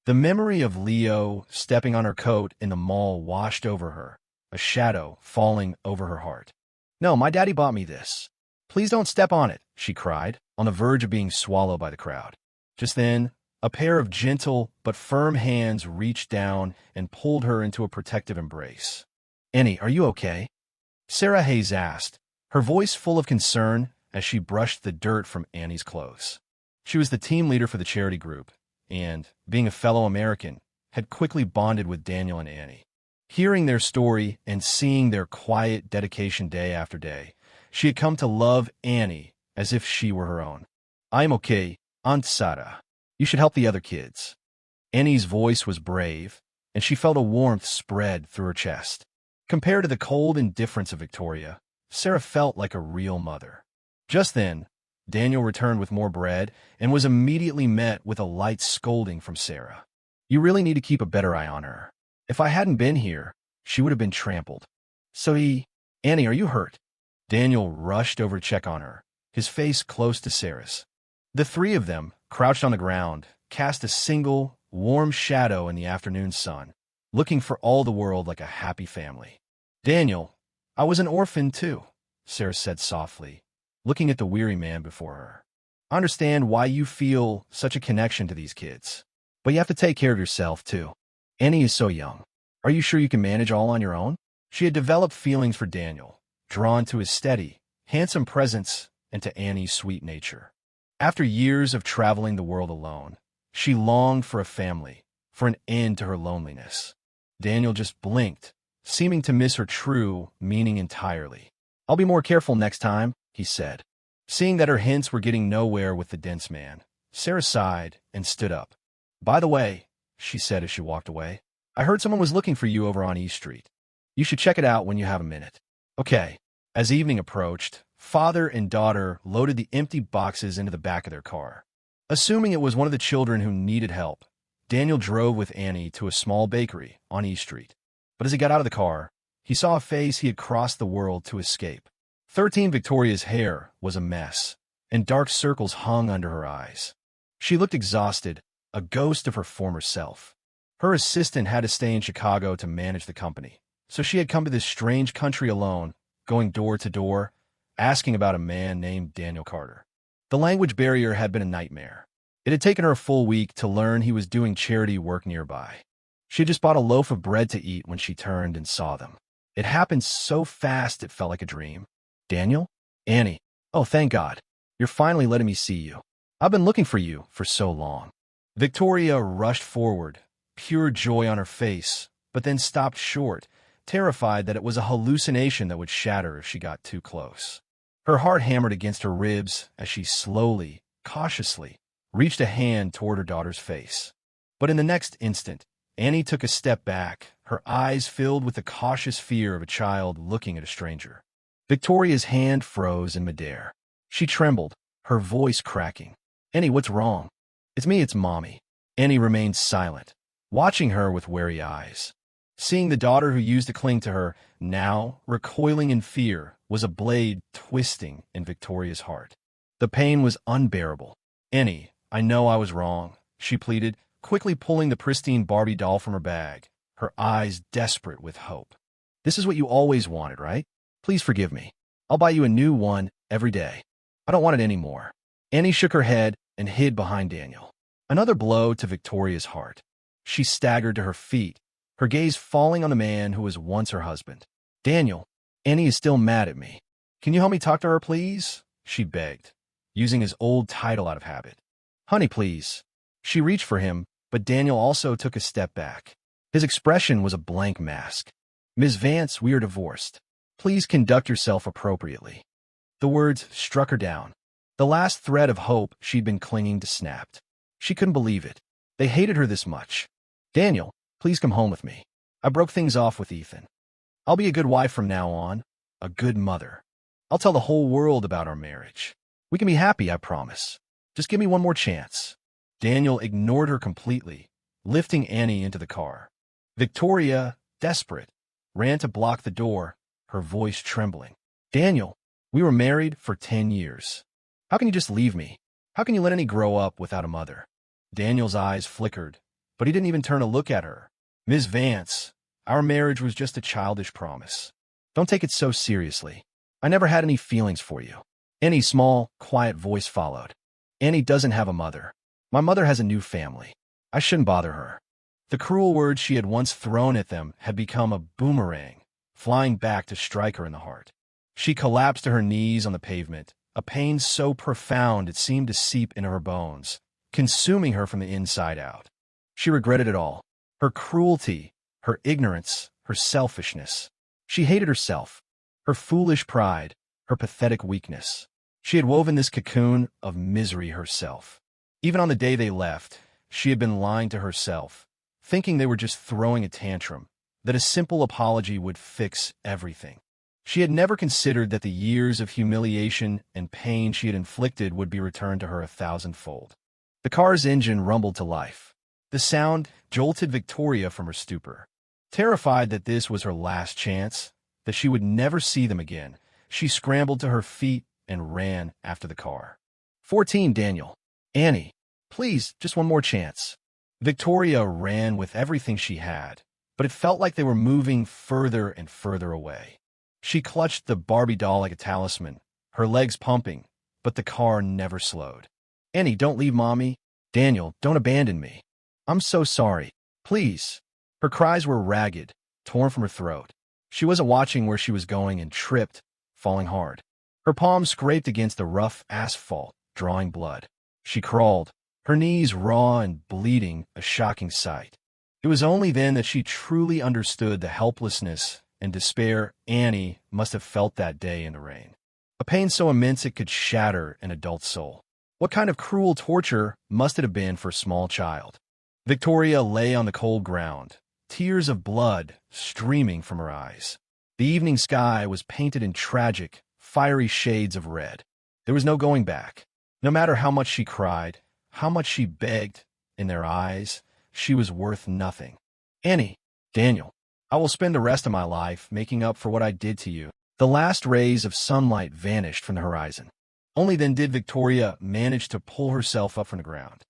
The memory of Leo stepping on her coat in the mall washed over her, a shadow falling over her heart. "No, my daddy bought me this. Please don't step on it," she cried, on the verge of being swallowed by the crowd. Just then, a pair of gentle but firm hands reached down and pulled her into a protective embrace. "Annie, are you okay?" Sarah Hayes asked, her voice full of concern as she brushed the dirt from Annie's clothes. She was the team leader for the charity group, and, being a fellow American, had quickly bonded with Daniel and Annie. Hearing their story and seeing their quiet dedication day after day, she had come to love Annie as if she were her own. "I'm okay, Aunt Sarah. You should help the other kids." Annie's voice was brave, and she felt a warmth spread through her chest. Compared to the cold indifference of Victoria, Sarah felt like a real mother. Just then, Daniel returned with more bread and was immediately met with a light scolding from Sarah. "You really need to keep a better eye on her. If I hadn't been here, she would have been trampled." Annie, are you hurt?" Daniel rushed over to check on her, his face close to Sarah's. The three of them, crouched on the ground, cast a single, warm shadow in the afternoon sun, looking for all the world like a happy family. "Daniel, I was an orphan too," Sarah said softly, looking at the weary man before her. "I understand why you feel such a connection to these kids, but you have to take care of yourself too. Annie is so young. Are you sure you can manage all on your own?" She had developed feelings for Daniel, drawn to his steady, handsome presence and to Annie's sweet nature. After years of traveling the world alone, she longed for a family, for an end to her loneliness. Daniel just blinked, seeming to miss her true meaning entirely. "I'll be more careful next time," he said. Seeing that her hints were getting nowhere with the dense man, Sarah sighed and stood up. "By the way," she said as she walked away, "I heard someone was looking for you over on East Street. You should check it out when you have a minute." "Okay." As evening approached, father and daughter loaded the empty boxes into the back of their car. Assuming it was one of the children who needed help, Daniel drove with Annie to a small bakery on East Street. But as he got out of the car, he saw a face he had crossed the world to escape. 13 Victoria's hair was a mess, and dark circles hung under her eyes. She looked exhausted, a ghost of her former self. Her assistant had to stay in Chicago to manage the company, so she had come to this strange country alone, going door to door, asking about a man named Daniel Carter. The language barrier had been a nightmare. It had taken her a full week to learn he was doing charity work nearby. She had just bought a loaf of bread to eat when she turned and saw them. It happened so fast it felt like a dream. "Daniel? Annie. Oh, thank God. You're finally letting me see you. I've been looking for you for so long." Victoria rushed forward, pure joy on her face, but then stopped short, terrified that it was a hallucination that would shatter if she got too close. Her heart hammered against her ribs as she slowly, cautiously, reached a hand toward her daughter's face. But in the next instant, Annie took a step back, her eyes filled with the cautious fear of a child looking at a stranger. Victoria's hand froze in midair. She trembled, her voice cracking. "Annie, what's wrong?" "It's me, it's Mommy." Annie remained silent, watching her with wary eyes. Seeing the daughter who used to cling to her, now recoiling in fear, was a blade twisting in Victoria's heart. The pain was unbearable. "Annie, I know I was wrong," she pleaded, quickly pulling the pristine Barbie doll from her bag, her eyes desperate with hope. "This is what you always wanted, right? Please forgive me. I'll buy you a new one every day. I don't want it anymore." Annie shook her head and hid behind Daniel. Another blow to Victoria's heart. She staggered to her feet, her gaze falling on the man who was once her husband. "Daniel, Annie is still mad at me. Can you help me talk to her, please?" she begged, using his old title out of habit. "Honey, please." She reached for him, but Daniel also took a step back. His expression was a blank mask. "Ms. Vance, we are divorced. Please conduct yourself appropriately." The words struck her down. The last thread of hope she'd been clinging to snapped. She couldn't believe it. They hated her this much. "Daniel, please come home with me. I broke things off with Ethan. I'll be a good wife from now on, a good mother. I'll tell the whole world about our marriage. We can be happy, I promise. Just give me one more chance." Daniel ignored her completely, lifting Annie into the car. Victoria, desperate, ran to block the door, her voice trembling. "Daniel, we were married for 10 years. How can you just leave me? How can you let Annie grow up without a mother?" Daniel's eyes flickered, but he didn't even turn to look at her. "Ms. Vance, our marriage was just a childish promise. Don't take it so seriously. I never had any feelings for you." Annie's small, quiet voice followed. "Annie doesn't have a mother. My mother has a new family. I shouldn't bother her." The cruel words she had once thrown at them had become a boomerang, flying back to strike her in the heart. She collapsed to her knees on the pavement, a pain so profound it seemed to seep into her bones, consuming her from the inside out. She regretted it all. Her cruelty, her ignorance, her selfishness. She hated herself, her foolish pride, her pathetic weakness. She had woven this cocoon of misery herself. Even on the day they left, she had been lying to herself, thinking they were just throwing a tantrum, that a simple apology would fix everything. She had never considered that the years of humiliation and pain she had inflicted would be returned to her 1,000-fold. The car's engine rumbled to life. The sound jolted Victoria from her stupor. Terrified that this was her last chance, that she would never see them again, she scrambled to her feet and ran after the car. 14, Daniel. Annie, please, just one more chance. Victoria ran with everything she had, but it felt like they were moving further and further away. She clutched the Barbie doll like a talisman, her legs pumping, but the car never slowed. "Annie, don't leave Mommy. Daniel, don't abandon me. I'm so sorry. Please." Her cries were ragged, torn from her throat. She wasn't watching where she was going and tripped, falling hard. Her palms scraped against the rough asphalt, drawing blood. She crawled, her knees raw and bleeding, a shocking sight. It was only then that she truly understood the helplessness and despair Annie must have felt that day in the rain. A pain so immense it could shatter an adult soul. What kind of cruel torture must it have been for a small child? Victoria lay on the cold ground, tears of blood streaming from her eyes. The evening sky was painted in tragic, fiery shades of red. There was no going back. No matter how much she cried, how much she begged, in their eyes, she was worth nothing. "Annie, Daniel, I will spend the rest of my life making up for what I did to you." The last rays of sunlight vanished from the horizon. Only then did Victoria manage to pull herself up from the ground.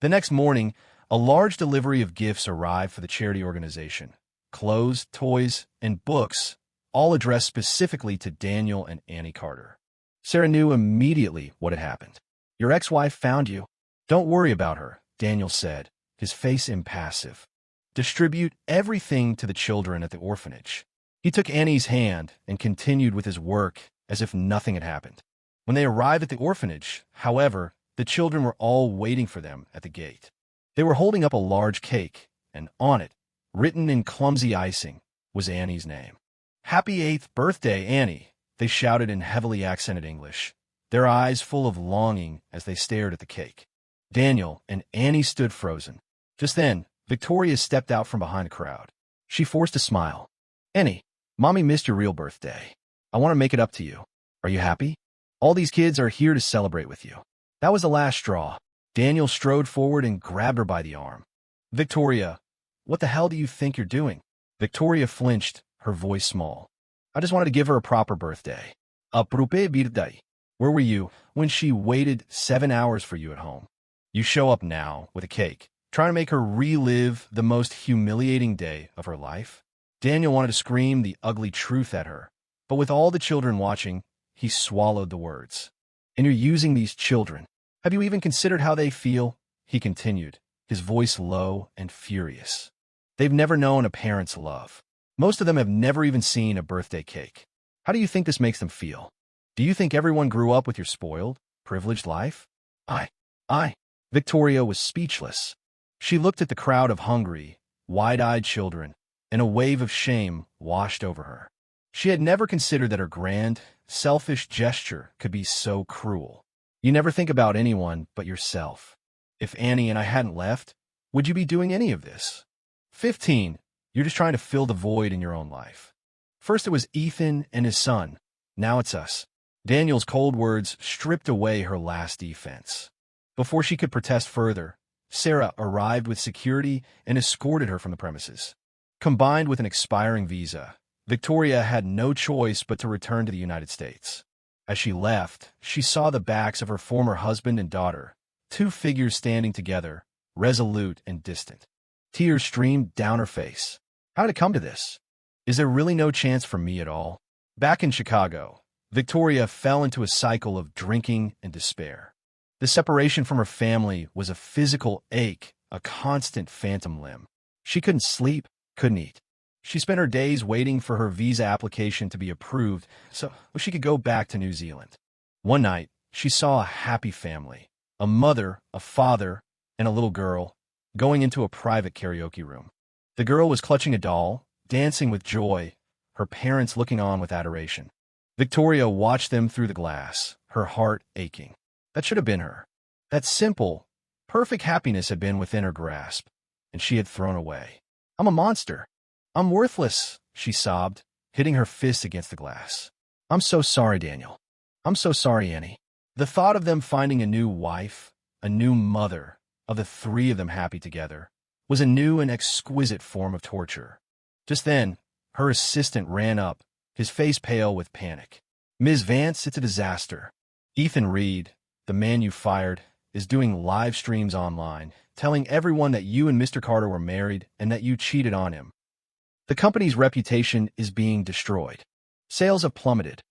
The next morning, a large delivery of gifts arrived for the charity organization. Clothes, toys, and books, all addressed specifically to Daniel and Annie Carter. Sarah knew immediately what had happened. "Your ex-wife found you. Don't worry about her," Daniel said, his face impassive. "Distribute everything to the children at the orphanage." He took Annie's hand and continued with his work as if nothing had happened. When they arrived at the orphanage, however, the children were all waiting for them at the gate. They were holding up a large cake, and on it, written in clumsy icing, was Annie's name. "Happy 8th birthday, Annie," they shouted in heavily accented English, their eyes full of longing as they stared at the cake. Daniel and Annie stood frozen. Just then, Victoria stepped out from behind the crowd. She forced a smile. "Annie, Mommy missed your real birthday. I want to make it up to you. Are you happy? All these kids are here to celebrate with you." That was the last straw. Daniel strode forward and grabbed her by the arm. "Victoria, what the hell do you think you're doing?" Victoria flinched, her voice small. "I just wanted to give her a proper birthday. A proper birthday. Where were you when she waited 7 hours for you at home? You show up now with a cake, trying to make her relive the most humiliating day of her life?" Daniel wanted to scream the ugly truth at her, but with all the children watching, he swallowed the words. "And you're using these children. Have you even considered how they feel?" he continued, his voice low and furious. "They've never known a parent's love. Most of them have never even seen a birthday cake. How do you think this makes them feel? Do you think everyone grew up with your spoiled, privileged life?" I. Victoria was speechless. She looked at the crowd of hungry, wide-eyed children, and a wave of shame washed over her. She had never considered that her grand, selfish gesture could be so cruel. You never think about anyone but yourself. If Annie and I hadn't left, would you be doing any of this? 15. You're just trying to fill the void in your own life. First it was Ethan and his son. Now it's us. Daniel's cold words stripped away her last defense. Before she could protest further, Sarah arrived with security and escorted her from the premises. Combined with an expiring visa, Victoria had no choice but to return to the United States. As she left, she saw the backs of her former husband and daughter, two figures standing together, resolute and distant. Tears streamed down her face. How did it come to this? Is there really no chance for me at all? Back in Chicago, Victoria fell into a cycle of drinking and despair. The separation from her family was a physical ache, a constant phantom limb. She couldn't sleep, couldn't eat. She spent her days waiting for her visa application to be approved so she could go back to New Zealand. One night, she saw a happy family, a mother, a father, and a little girl, going into a private karaoke room. The girl was clutching a doll, dancing with joy, her parents looking on with adoration. Victoria watched them through the glass, her heart aching. That should have been her. That simple, perfect happiness had been within her grasp, and she had thrown away. I'm a monster. I'm worthless, she sobbed, hitting her fist against the glass. I'm so sorry, Daniel. I'm so sorry, Annie. The thought of them finding a new wife, a new mother, of the three of them happy together, was a new and exquisite form of torture. Just then, her assistant ran up, his face pale with panic. Ms. Vance, it's a disaster. Ethan Reed, the man you fired, is doing live streams online, telling everyone that you and Mr. Carter were married and that you cheated on him. The company's reputation is being destroyed. Sales have plummeted.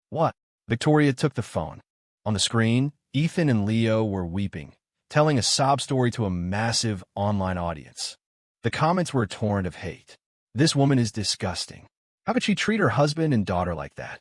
What? Victoria took the phone. On the screen, Ethan and Leo were weeping, telling a sob story to a massive online audience. The comments were a torrent of hate. This woman is disgusting. How could she treat her husband and daughter like that?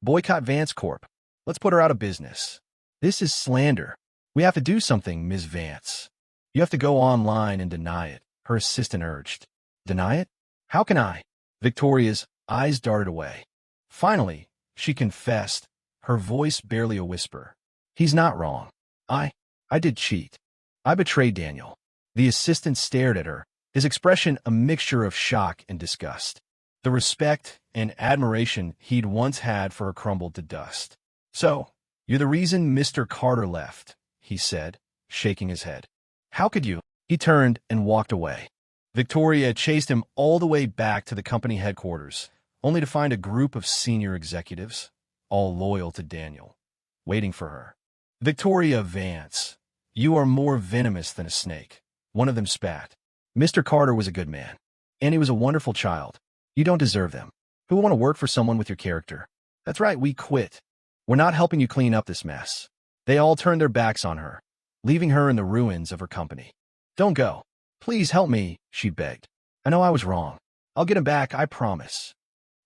Boycott Vance Corp. Let's put her out of business. This is slander. We have to do something, Ms. Vance. You have to go online and deny it, her assistant urged. Deny it? How can I? Victoria's eyes darted away. Finally, she confessed, her voice barely a whisper. He's not wrong. I did cheat. I betrayed Daniel. The assistant stared at her, his expression a mixture of shock and disgust. The respect and admiration he'd once had for her crumbled to dust. So, you're the reason Mr. Carter left, he said, shaking his head. How could you? He turned and walked away. Victoria chased him all the way back to the company headquarters, only to find a group of senior executives, all loyal to Daniel, waiting for her. Victoria Vance, you are more venomous than a snake, one of them spat. Mr. Carter was a good man, and he was a wonderful child. You don't deserve them. Who would want to work for someone with your character? That's right, we quit. We're not helping you clean up this mess. They all turned their backs on her, leaving her in the ruins of her company. Don't go. Please help me, she begged. I know I was wrong. I'll get him back, I promise.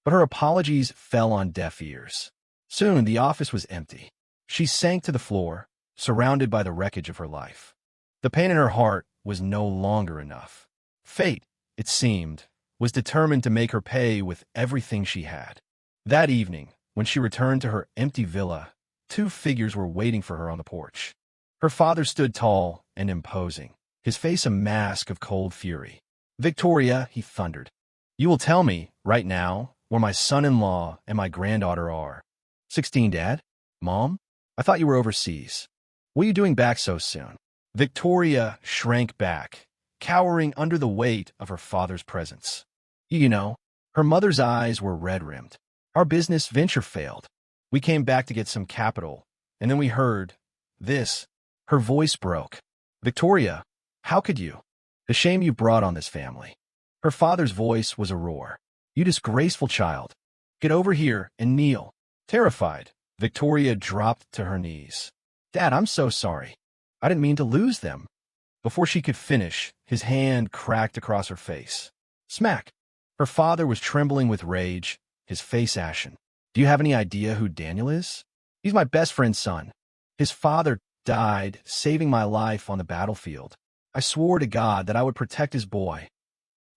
But her apologies fell on deaf ears. Soon the office was empty. She sank to the floor, surrounded by the wreckage of her life. The pain in her heart was no longer enough. Fate, it seemed, was determined to make her pay with everything she had. That evening, when she returned to her empty villa, two figures were waiting for her on the porch. Her father stood tall and imposing, his face a mask of cold fury. Victoria, he thundered. You will tell me, right now, where my son-in-law and my granddaughter are. 16, Dad? Mom? I thought you were overseas. What are you doing back so soon? Victoria shrank back, cowering under the weight of her father's presence. You know, her mother's eyes were red-rimmed. Our business venture failed. We came back to get some capital, and then we heard this. Her voice broke. Victoria, how could you? The shame you brought on this family. Her father's voice was a roar. You disgraceful child. Get over here and kneel. Terrified, Victoria dropped to her knees. Dad, I'm so sorry. I didn't mean to lose them. Before she could finish, his hand cracked across her face. Smack. Her father was trembling with rage, his face ashen. Do you have any idea who Daniel is? He's my best friend's son. His father died, saving my life on the battlefield. I swore to God that I would protect his boy.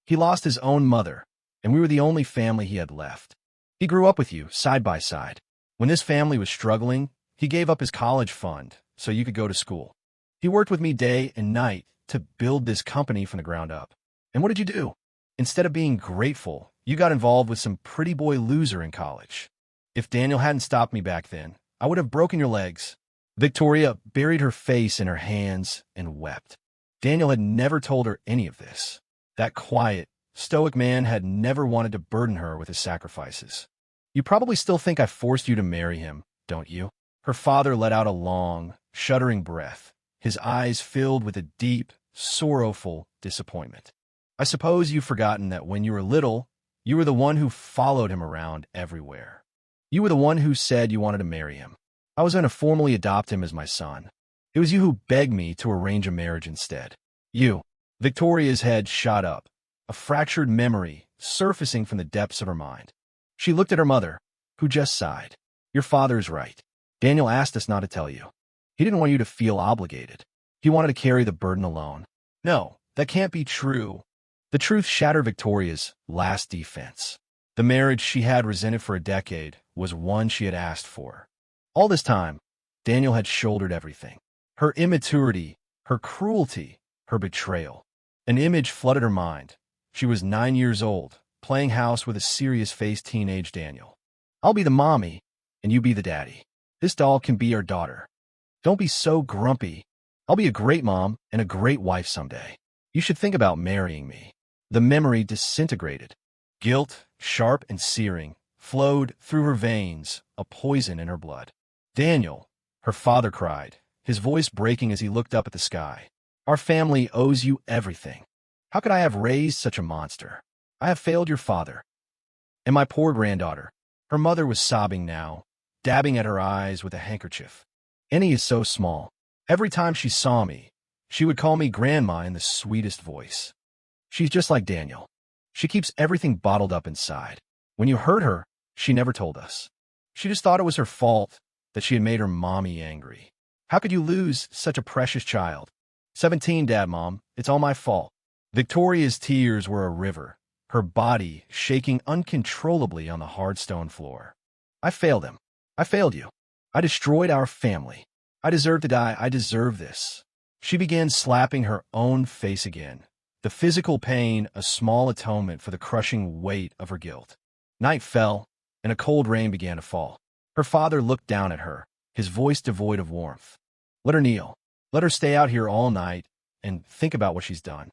He lost his own mother, and we were the only family he had left. He grew up with you, side by side. When this family was struggling, he gave up his college fund so you could go to school. He worked with me day and night to build this company from the ground up. And what did you do? Instead of being grateful, you got involved with some pretty boy loser in college. If Daniel hadn't stopped me back then, I would have broken your legs. Victoria buried her face in her hands and wept. Daniel had never told her any of this. That quiet, stoic man had never wanted to burden her with his sacrifices. You probably still think I forced you to marry him, don't you? Her father let out a long, shuddering breath, his eyes filled with a deep, sorrowful disappointment. I suppose you've forgotten that when you were little, you were the one who followed him around everywhere. You were the one who said you wanted to marry him. I was going to formally adopt him as my son. It was you who begged me to arrange a marriage instead. You." Victoria's head shot up, a fractured memory surfacing from the depths of her mind. She looked at her mother, who just sighed. "Your father's right. Daniel asked us not to tell you. He didn't want you to feel obligated. He wanted to carry the burden alone." "No, that can't be true." The truth shattered Victoria's last defense. The marriage she had resented for a decade was one she had asked for. All this time, Daniel had shouldered everything. Her immaturity, her cruelty, her betrayal. An image flooded her mind. She was 9 years old, playing house with a serious-faced teenage Daniel. "I'll be the mommy, and you be the daddy. This doll can be our daughter. Don't be so grumpy. I'll be a great mom and a great wife someday. You should think about marrying me." The memory disintegrated. Guilt, sharp and searing, flowed through her veins, a poison in her blood. "Daniel," her father cried, his voice breaking as he looked up at the sky. "Our family owes you everything. How could I have raised such a monster? I have failed your father. And my poor granddaughter." Her mother was sobbing now, dabbing at her eyes with a handkerchief. "Annie is so small. Every time she saw me, she would call me Grandma in the sweetest voice. She's just like Daniel. She keeps everything bottled up inside. When you hurt her, she never told us. She just thought it was her fault that she had made her mommy angry. How could you lose such a precious child?" 17, Dad, Mom. It's all my fault." Victoria's tears were a river, her body shaking uncontrollably on the hard stone floor. "I failed him. I failed you. I destroyed our family. I deserve to die. I deserve this." She began slapping her own face again, the physical pain a small atonement for the crushing weight of her guilt. Night fell, and a cold rain began to fall. Her father looked down at her, his voice devoid of warmth. "Let her kneel. Let her stay out here all night and think about what she's done."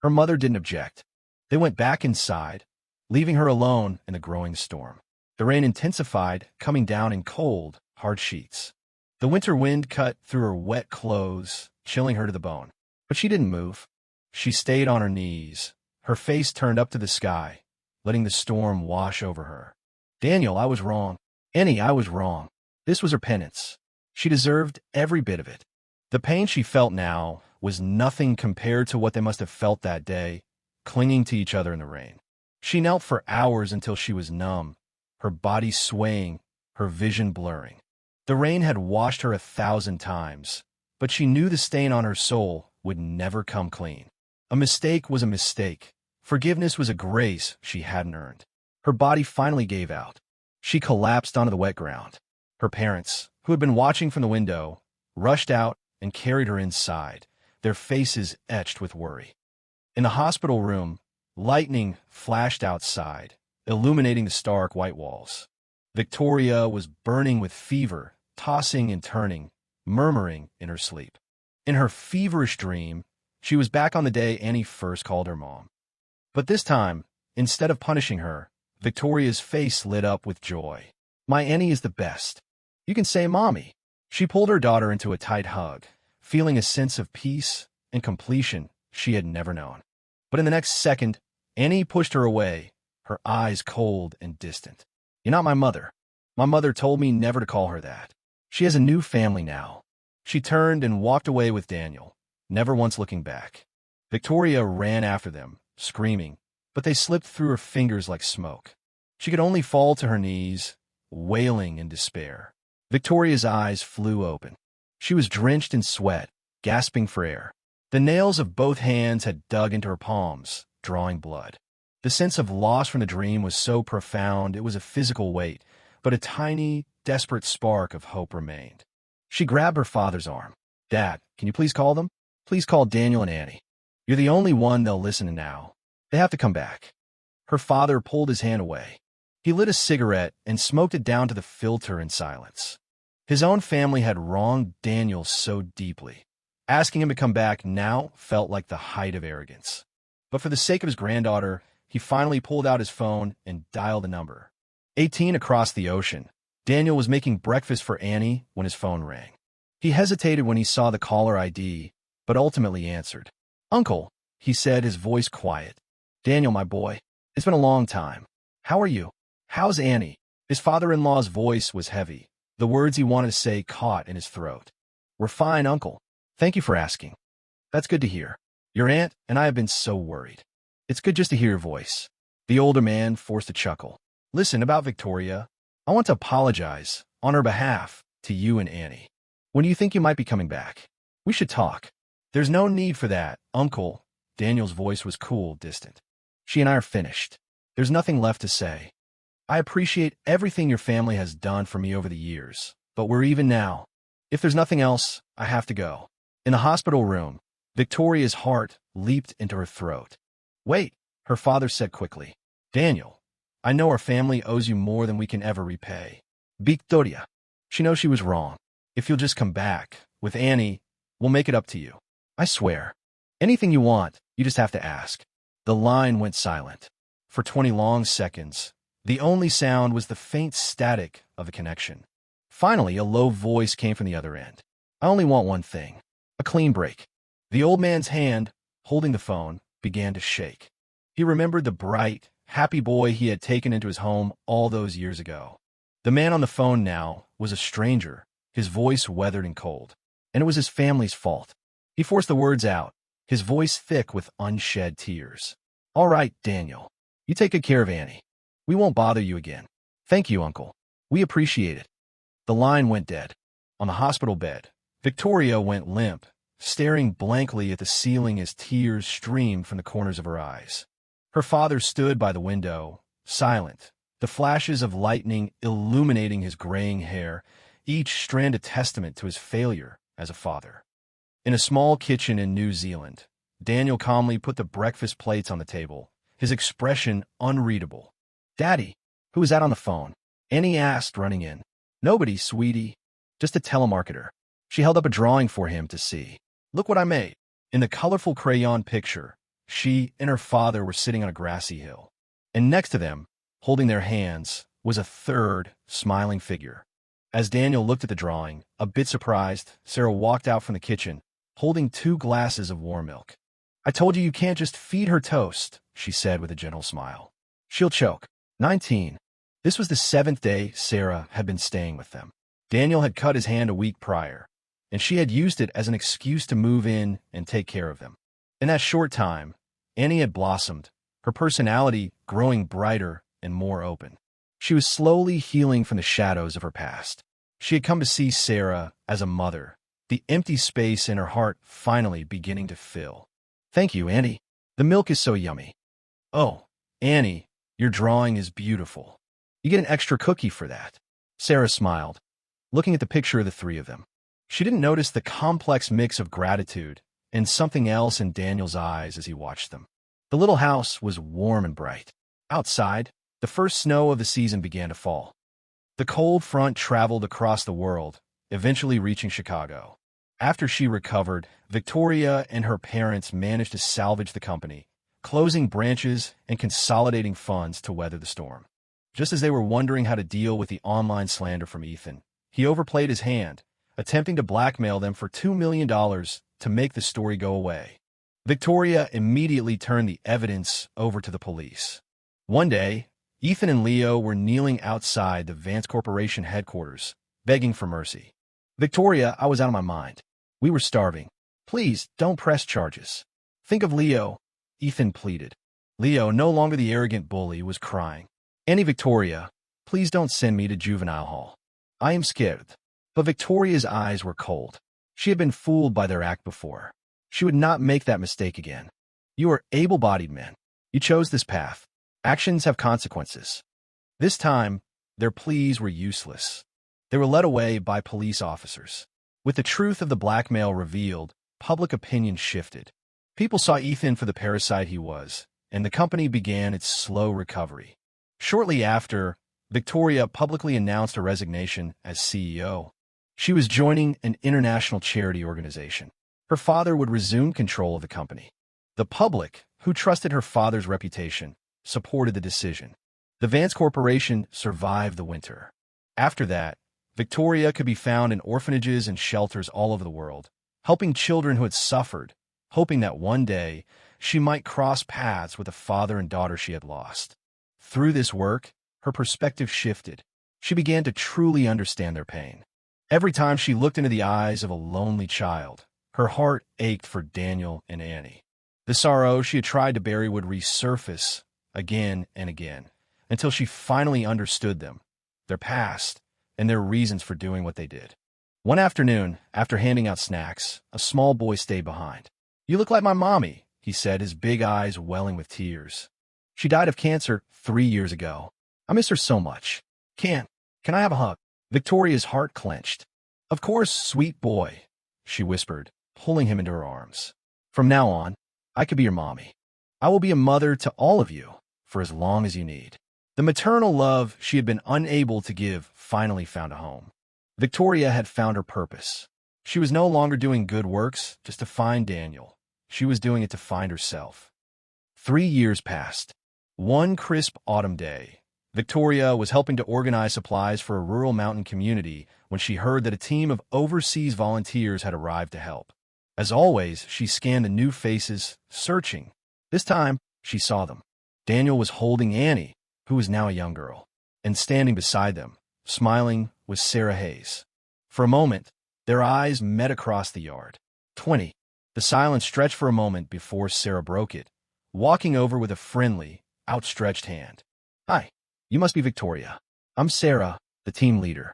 Her mother didn't object. They went back inside, leaving her alone in the growing storm. The rain intensified, coming down in cold, hard sheets. The winter wind cut through her wet clothes, chilling her to the bone. But she didn't move. She stayed on her knees, her face turned up to the sky, letting the storm wash over her. "Daniel, I was wrong. Annie, I was wrong." This was her penance. She deserved every bit of it. The pain she felt now was nothing compared to what they must have felt that day, clinging to each other in the rain. She knelt for hours until she was numb, her body swaying, her vision blurring. The rain had washed her 1,000 times, but she knew the stain on her soul would never come clean. A mistake was a mistake. Forgiveness was a grace she hadn't earned. Her body finally gave out. She collapsed onto the wet ground. Her parents, who had been watching from the window, rushed out and carried her inside, their faces etched with worry. In the hospital room, lightning flashed outside, illuminating the stark white walls. Victoria was burning with fever, tossing and turning, murmuring in her sleep. In her feverish dream, she was back on the day Annie first called her mom. But this time, instead of punishing her, Victoria's face lit up with joy. "My Annie is the best. You can say Mommy." She pulled her daughter into a tight hug, feeling a sense of peace and completion she had never known. But in the next second, Annie pushed her away, her eyes cold and distant. "You're not my mother. My mother told me never to call her that. She has a new family now." She turned and walked away with Daniel, never once looking back. Victoria ran after them, screaming, but they slipped through her fingers like smoke. She could only fall to her knees, wailing in despair. Victoria's eyes flew open. She was drenched in sweat, gasping for air. The nails of both hands had dug into her palms, drawing blood. The sense of loss from the dream was so profound it was a physical weight, but a tiny, desperate spark of hope remained. She grabbed her father's arm. "Dad, can you please call them? Please call Daniel and Annie. You're the only one they'll listen to now. They have to come back." Her father pulled his hand away. He lit a cigarette and smoked it down to the filter in silence. His own family had wronged Daniel so deeply. Asking him to come back now felt like the height of arrogance. But for the sake of his granddaughter, he finally pulled out his phone and dialed the number. 18 across the ocean. Daniel was making breakfast for Annie when his phone rang. He hesitated when he saw the caller ID, but ultimately answered. "Uncle, he said, his voice quiet. Daniel, my boy, it's been a long time. How are you? How's Annie? His father-in-law's voice was heavy. The words he wanted to say caught in his throat. We're fine, Uncle. Thank you for asking. That's good to hear. Your aunt and I have been so worried. It's good just to hear your voice. The older man forced a chuckle. Listen, about Victoria, I want to apologize, on her behalf, to you and Annie. When do you think you might be coming back? We should talk. There's no need for that, Uncle. Daniel's voice was cool, distant. She and I are finished. There's nothing left to say. I appreciate everything your family has done for me over the years, but we're even now. If there's nothing else, I have to go. In the hospital room, Victoria's heart leaped into her throat. Wait, her father said quickly. Daniel, I know our family owes you more than we can ever repay. Victoria, she knows she was wrong. If you'll just come back, with Annie, we'll make it up to you. I swear. Anything you want, you just have to ask. The line went silent. For 20 long seconds, the only sound was the faint static of a connection. Finally, a low voice came from the other end. I only want one thing. A clean break. The old man's hand, holding the phone, began to shake. He remembered the bright, happy boy he had taken into his home all those years ago. The man on the phone now was a stranger, his voice weathered and cold. And it was his family's fault. He forced the words out, his voice thick with unshed tears. All right, Daniel. You take good care of Annie. We won't bother you again. Thank you, Uncle. We appreciate it. The line went dead. On the hospital bed, Victoria went limp, staring blankly at the ceiling as tears streamed from the corners of her eyes. Her father stood by the window, silent, the flashes of lightning illuminating his graying hair, each strand a testament to his failure as a father. In a small kitchen in New Zealand, Daniel calmly put the breakfast plates on the table, his expression unreadable. Daddy, who is that on the phone? Annie asked, running in. Nobody, sweetie. Just a telemarketer. She held up a drawing for him to see. Look what I made. In the colorful crayon picture, she and her father were sitting on a grassy hill. And next to them, holding their hands, was a third, smiling figure. As Daniel looked at the drawing, a bit surprised, Sarah walked out from the kitchen, holding 2 glasses of warm milk. I told you can't just feed her toast, she said with a gentle smile. She'll choke. 19. This was the 7th day Sarah had been staying with them. Daniel had cut his hand a week prior, and she had used it as an excuse to move in and take care of them. In that short time, Annie had blossomed, her personality growing brighter and more open. She was slowly healing from the shadows of her past. She had come to see Sarah as a mother, the empty space in her heart finally beginning to fill. Thank you, Annie. The milk is so yummy. Oh, Annie, your drawing is beautiful. You get an extra cookie for that. Sarah smiled, looking at the picture of the 3 of them. She didn't notice the complex mix of gratitude and something else in Daniel's eyes as he watched them. The little house was warm and bright. Outside, the first snow of the season began to fall. The cold front traveled across the world, eventually reaching Chicago. After she recovered, Victoria and her parents managed to salvage the company, closing branches and consolidating funds to weather the storm. Just as they were wondering how to deal with the online slander from Ethan, he overplayed his hand, attempting to blackmail them for $2 million to make the story go away. Victoria immediately turned the evidence over to the police. One day, Ethan and Leo were kneeling outside the Vance Corporation headquarters, begging for mercy. Victoria, I was out of my mind. We were starving. Please, don't press charges. Think of Leo, Ethan pleaded. Leo, no longer the arrogant bully, was crying. Annie, Victoria, please don't send me to juvenile hall. I am scared. But Victoria's eyes were cold. She had been fooled by their act before. She would not make that mistake again. You are able-bodied men. You chose this path. Actions have consequences. This time, their pleas were useless. They were led away by police officers. With the truth of the blackmail revealed, public opinion shifted. People saw Ethan for the parasite he was, and the company began its slow recovery. Shortly after, Victoria publicly announced her resignation as CEO. She was joining an international charity organization. Her father would resume control of the company. The public, who trusted her father's reputation, supported the decision. The Vance Corporation survived the winter. After that, Victoria could be found in orphanages and shelters all over the world, helping children who had suffered, hoping that one day she might cross paths with the father and daughter she had lost. Through this work, her perspective shifted. She began to truly understand their pain. Every time she looked into the eyes of a lonely child, her heart ached for Daniel and Annie. The sorrow she had tried to bury would resurface again and again, until she finally understood them, their past, and their reasons for doing what they did. One afternoon, after handing out snacks, a small boy stayed behind. "You look like my mommy," he said, his big eyes welling with tears. "She died of cancer 3 years ago. I miss her so much. Can I have a hug?" Victoria's heart clenched. "Of course, sweet boy," she whispered, pulling him into her arms. "From now on, I could be your mommy. I will be a mother to all of you for as long as you need." The maternal love she had been unable to give finally found a home. Victoria had found her purpose. She was no longer doing good works just to find Daniel. She was doing it to find herself. 3 years passed. One crisp autumn day, Victoria was helping to organize supplies for a rural mountain community when she heard that a team of overseas volunteers had arrived to help. As always, she scanned the new faces, searching. This time, she saw them. Daniel was holding Annie, who was now a young girl, and standing beside them, smiling, was Sarah Hayes. For a moment, their eyes met across the yard. 20. The silence stretched for a moment before Sarah broke it, walking over with a friendly, outstretched hand. "Hi, you must be Victoria. I'm Sarah, the team leader."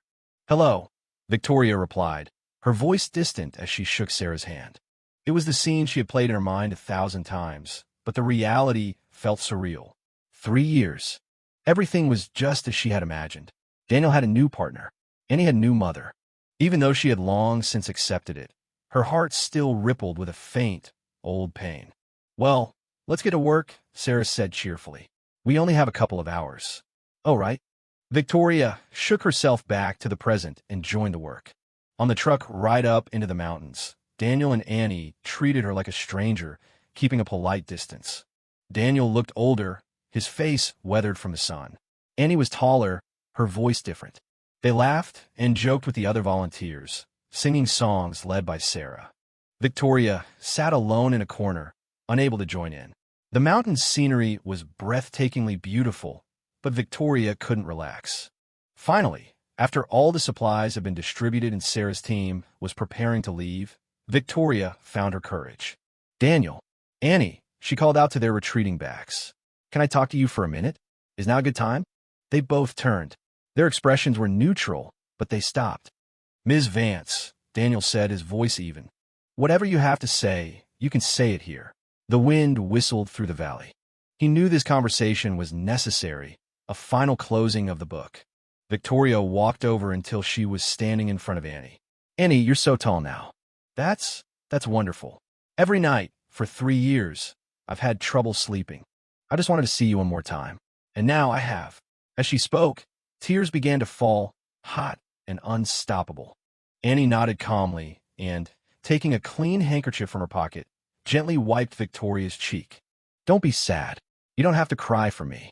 "Hello," Victoria replied, her voice distant as she shook Sarah's hand. It was the scene she had played in her mind 1,000 times, but the reality felt surreal. 3 years. Everything was just as she had imagined. Daniel had a new partner. Annie had a new mother. Even though she had long since accepted it, her heart still rippled with a faint, old pain. "Well, let's get to work," Sarah said cheerfully. "We only have a couple of hours." "Oh, right." Victoria shook herself back to the present and joined the work. On the truck right up into the mountains, Daniel and Annie treated her like a stranger, keeping a polite distance. Daniel looked older, his face weathered from the sun. Annie was taller, her voice different. They laughed and joked with the other volunteers, singing songs led by Sarah. Victoria sat alone in a corner, unable to join in. The mountain scenery was breathtakingly beautiful, but Victoria couldn't relax. Finally, after all the supplies had been distributed and Sarah's team was preparing to leave, Victoria found her courage. "Daniel, Annie," she called out to their retreating backs. "Can I talk to you for a minute? Is now a good time?" They both turned. Their expressions were neutral, but they stopped. "Ms. Vance," Daniel said, his voice even. "Whatever you have to say, you can say it here." The wind whistled through the valley. He knew this conversation was necessary, a final closing of the book. Victoria walked over until she was standing in front of Annie. "Annie, you're so tall now." That's wonderful. Every night, for 3 years, I've had trouble sleeping. I just wanted to see you one more time. And now I have." As she spoke, tears began to fall, hot and unstoppable. Annie nodded calmly and, taking a clean handkerchief from her pocket, gently wiped Victoria's cheek. "Don't be sad. You don't have to cry for me.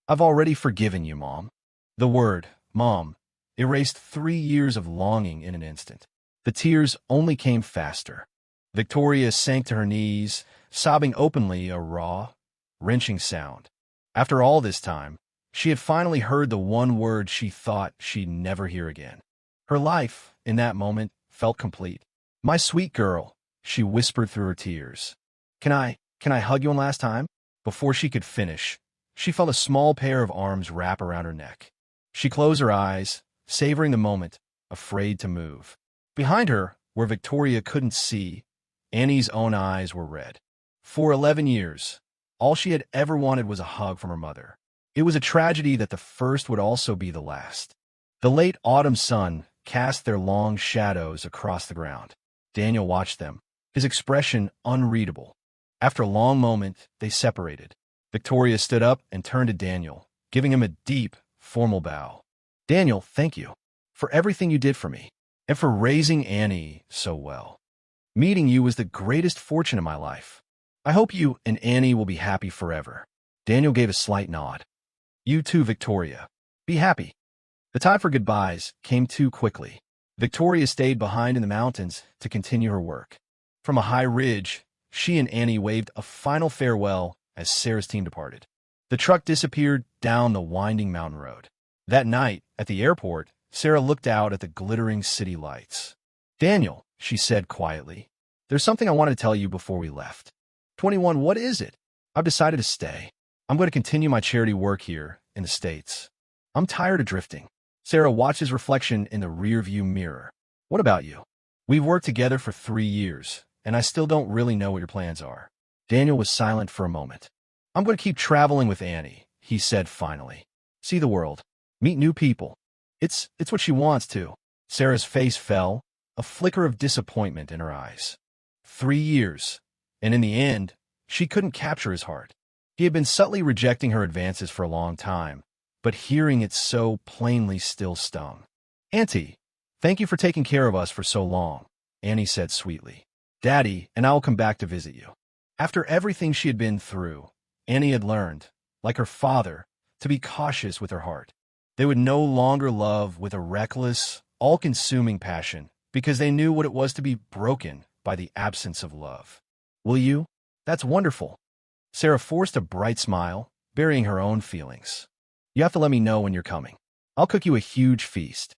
I've already forgiven you, Mom." The word, Mom, erased 3 years of longing in an instant. The tears only came faster. Victoria sank to her knees, sobbing openly, a raw, wrenching sound. After all this time, she had finally heard the one word she thought she'd never hear again. Her life, in that moment, felt complete. "My sweet girl," she whispered through her tears. Can I hug you one last time?" Before she could finish, she felt a small pair of arms wrap around her neck. She closed her eyes, savoring the moment, afraid to move. Behind her, where Victoria couldn't see, Annie's own eyes were red. For 11 years, all she had ever wanted was a hug from her mother. It was a tragedy that the first would also be the last. The late autumn sun cast their long shadows across the ground. Daniel watched them, his expression unreadable. After a long moment, they separated. Victoria stood up and turned to Daniel, giving him a deep, formal bow. "Daniel, thank you for everything you did for me, and for raising Annie so well. Meeting you was the greatest fortune in my life. I hope you and Annie will be happy forever." Daniel gave a slight nod. "You too, Victoria. Be happy." The time for goodbyes came too quickly. Victoria stayed behind in the mountains to continue her work. From a high ridge, she and Annie waved a final farewell as Sarah's team departed. The truck disappeared down the winding mountain road. That night, at the airport, Sarah looked out at the glittering city lights. "Daniel," she said quietly, "there's something I wanted to tell you before we left." 21, what is it? I've decided to stay. I'm going to continue my charity work here in the States. I'm tired of drifting. Sarah watched his reflection in the rearview mirror. What about you? We've worked together for 3 years, and I still don't really know what your plans are. Daniel was silent for a moment. I'm going to keep traveling with Annie, he said finally. See the world. Meet new people. It's what she wants to. Sarah's face fell, a flicker of disappointment in her eyes. 3 years, and in the end, she couldn't capture his heart. He had been subtly rejecting her advances for a long time, but hearing it so plainly still stung. "Auntie, thank you for taking care of us for so long," Annie said sweetly. "Daddy and I will come back to visit you." After everything she had been through, Annie had learned, like her father, to be cautious with her heart. They would no longer love with a reckless, all-consuming passion because they knew what it was to be broken by the absence of love. "Will you? That's wonderful." Sarah forced a bright smile, burying her own feelings. "You have to let me know when you're coming. I'll cook you a huge feast."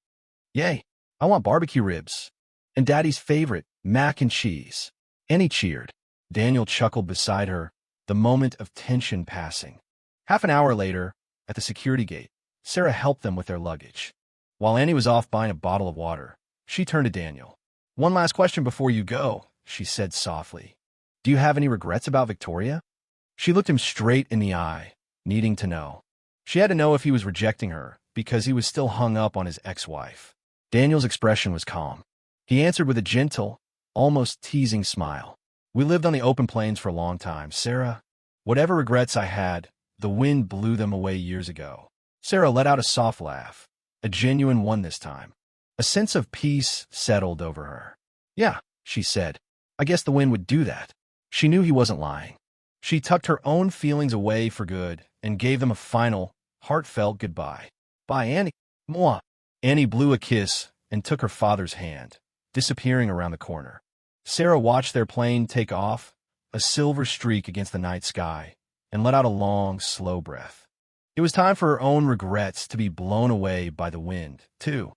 "Yay, I want barbecue ribs. And Daddy's favorite, mac and cheese." Annie cheered. Daniel chuckled beside her, the moment of tension passing. Half an hour later, at the security gate, Sarah helped them with their luggage. While Annie was off buying a bottle of water, she turned to Daniel. "One last question before you go," she said softly. "Do you have any regrets about Victoria?" She looked him straight in the eye, needing to know. She had to know if he was rejecting her, because he was still hung up on his ex-wife. Daniel's expression was calm. He answered with a gentle, almost teasing smile. "We lived on the open plains for a long time, Sarah. Whatever regrets I had, the wind blew them away years ago." Sarah let out a soft laugh, a genuine one this time. A sense of peace settled over her. "Yeah," she said. "I guess the wind would do that." She knew he wasn't lying. She tucked her own feelings away for good and gave them a final, heartfelt goodbye. "Bye, Annie. Mwah." Annie blew a kiss and took her father's hand, disappearing around the corner. Sarah watched their plane take off, a silver streak against the night sky, and let out a long, slow breath. It was time for her own regrets to be blown away by the wind, too.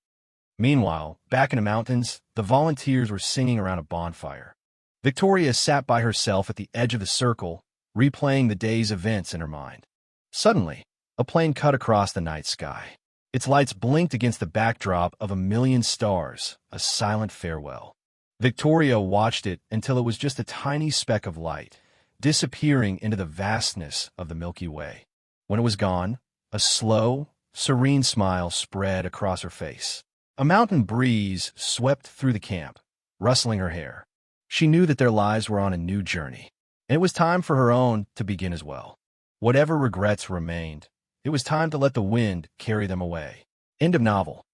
Meanwhile, back in the mountains, the volunteers were singing around a bonfire. Victoria sat by herself at the edge of the circle, replaying the day's events in her mind. Suddenly, a plane cut across the night sky. Its lights blinked against the backdrop of a million stars, a silent farewell. Victoria watched it until it was just a tiny speck of light, disappearing into the vastness of the Milky Way. When it was gone, a slow, serene smile spread across her face. A mountain breeze swept through the camp, rustling her hair. She knew that their lives were on a new journey, and it was time for her own to begin as well. Whatever regrets remained, it was time to let the wind carry them away. End of novel.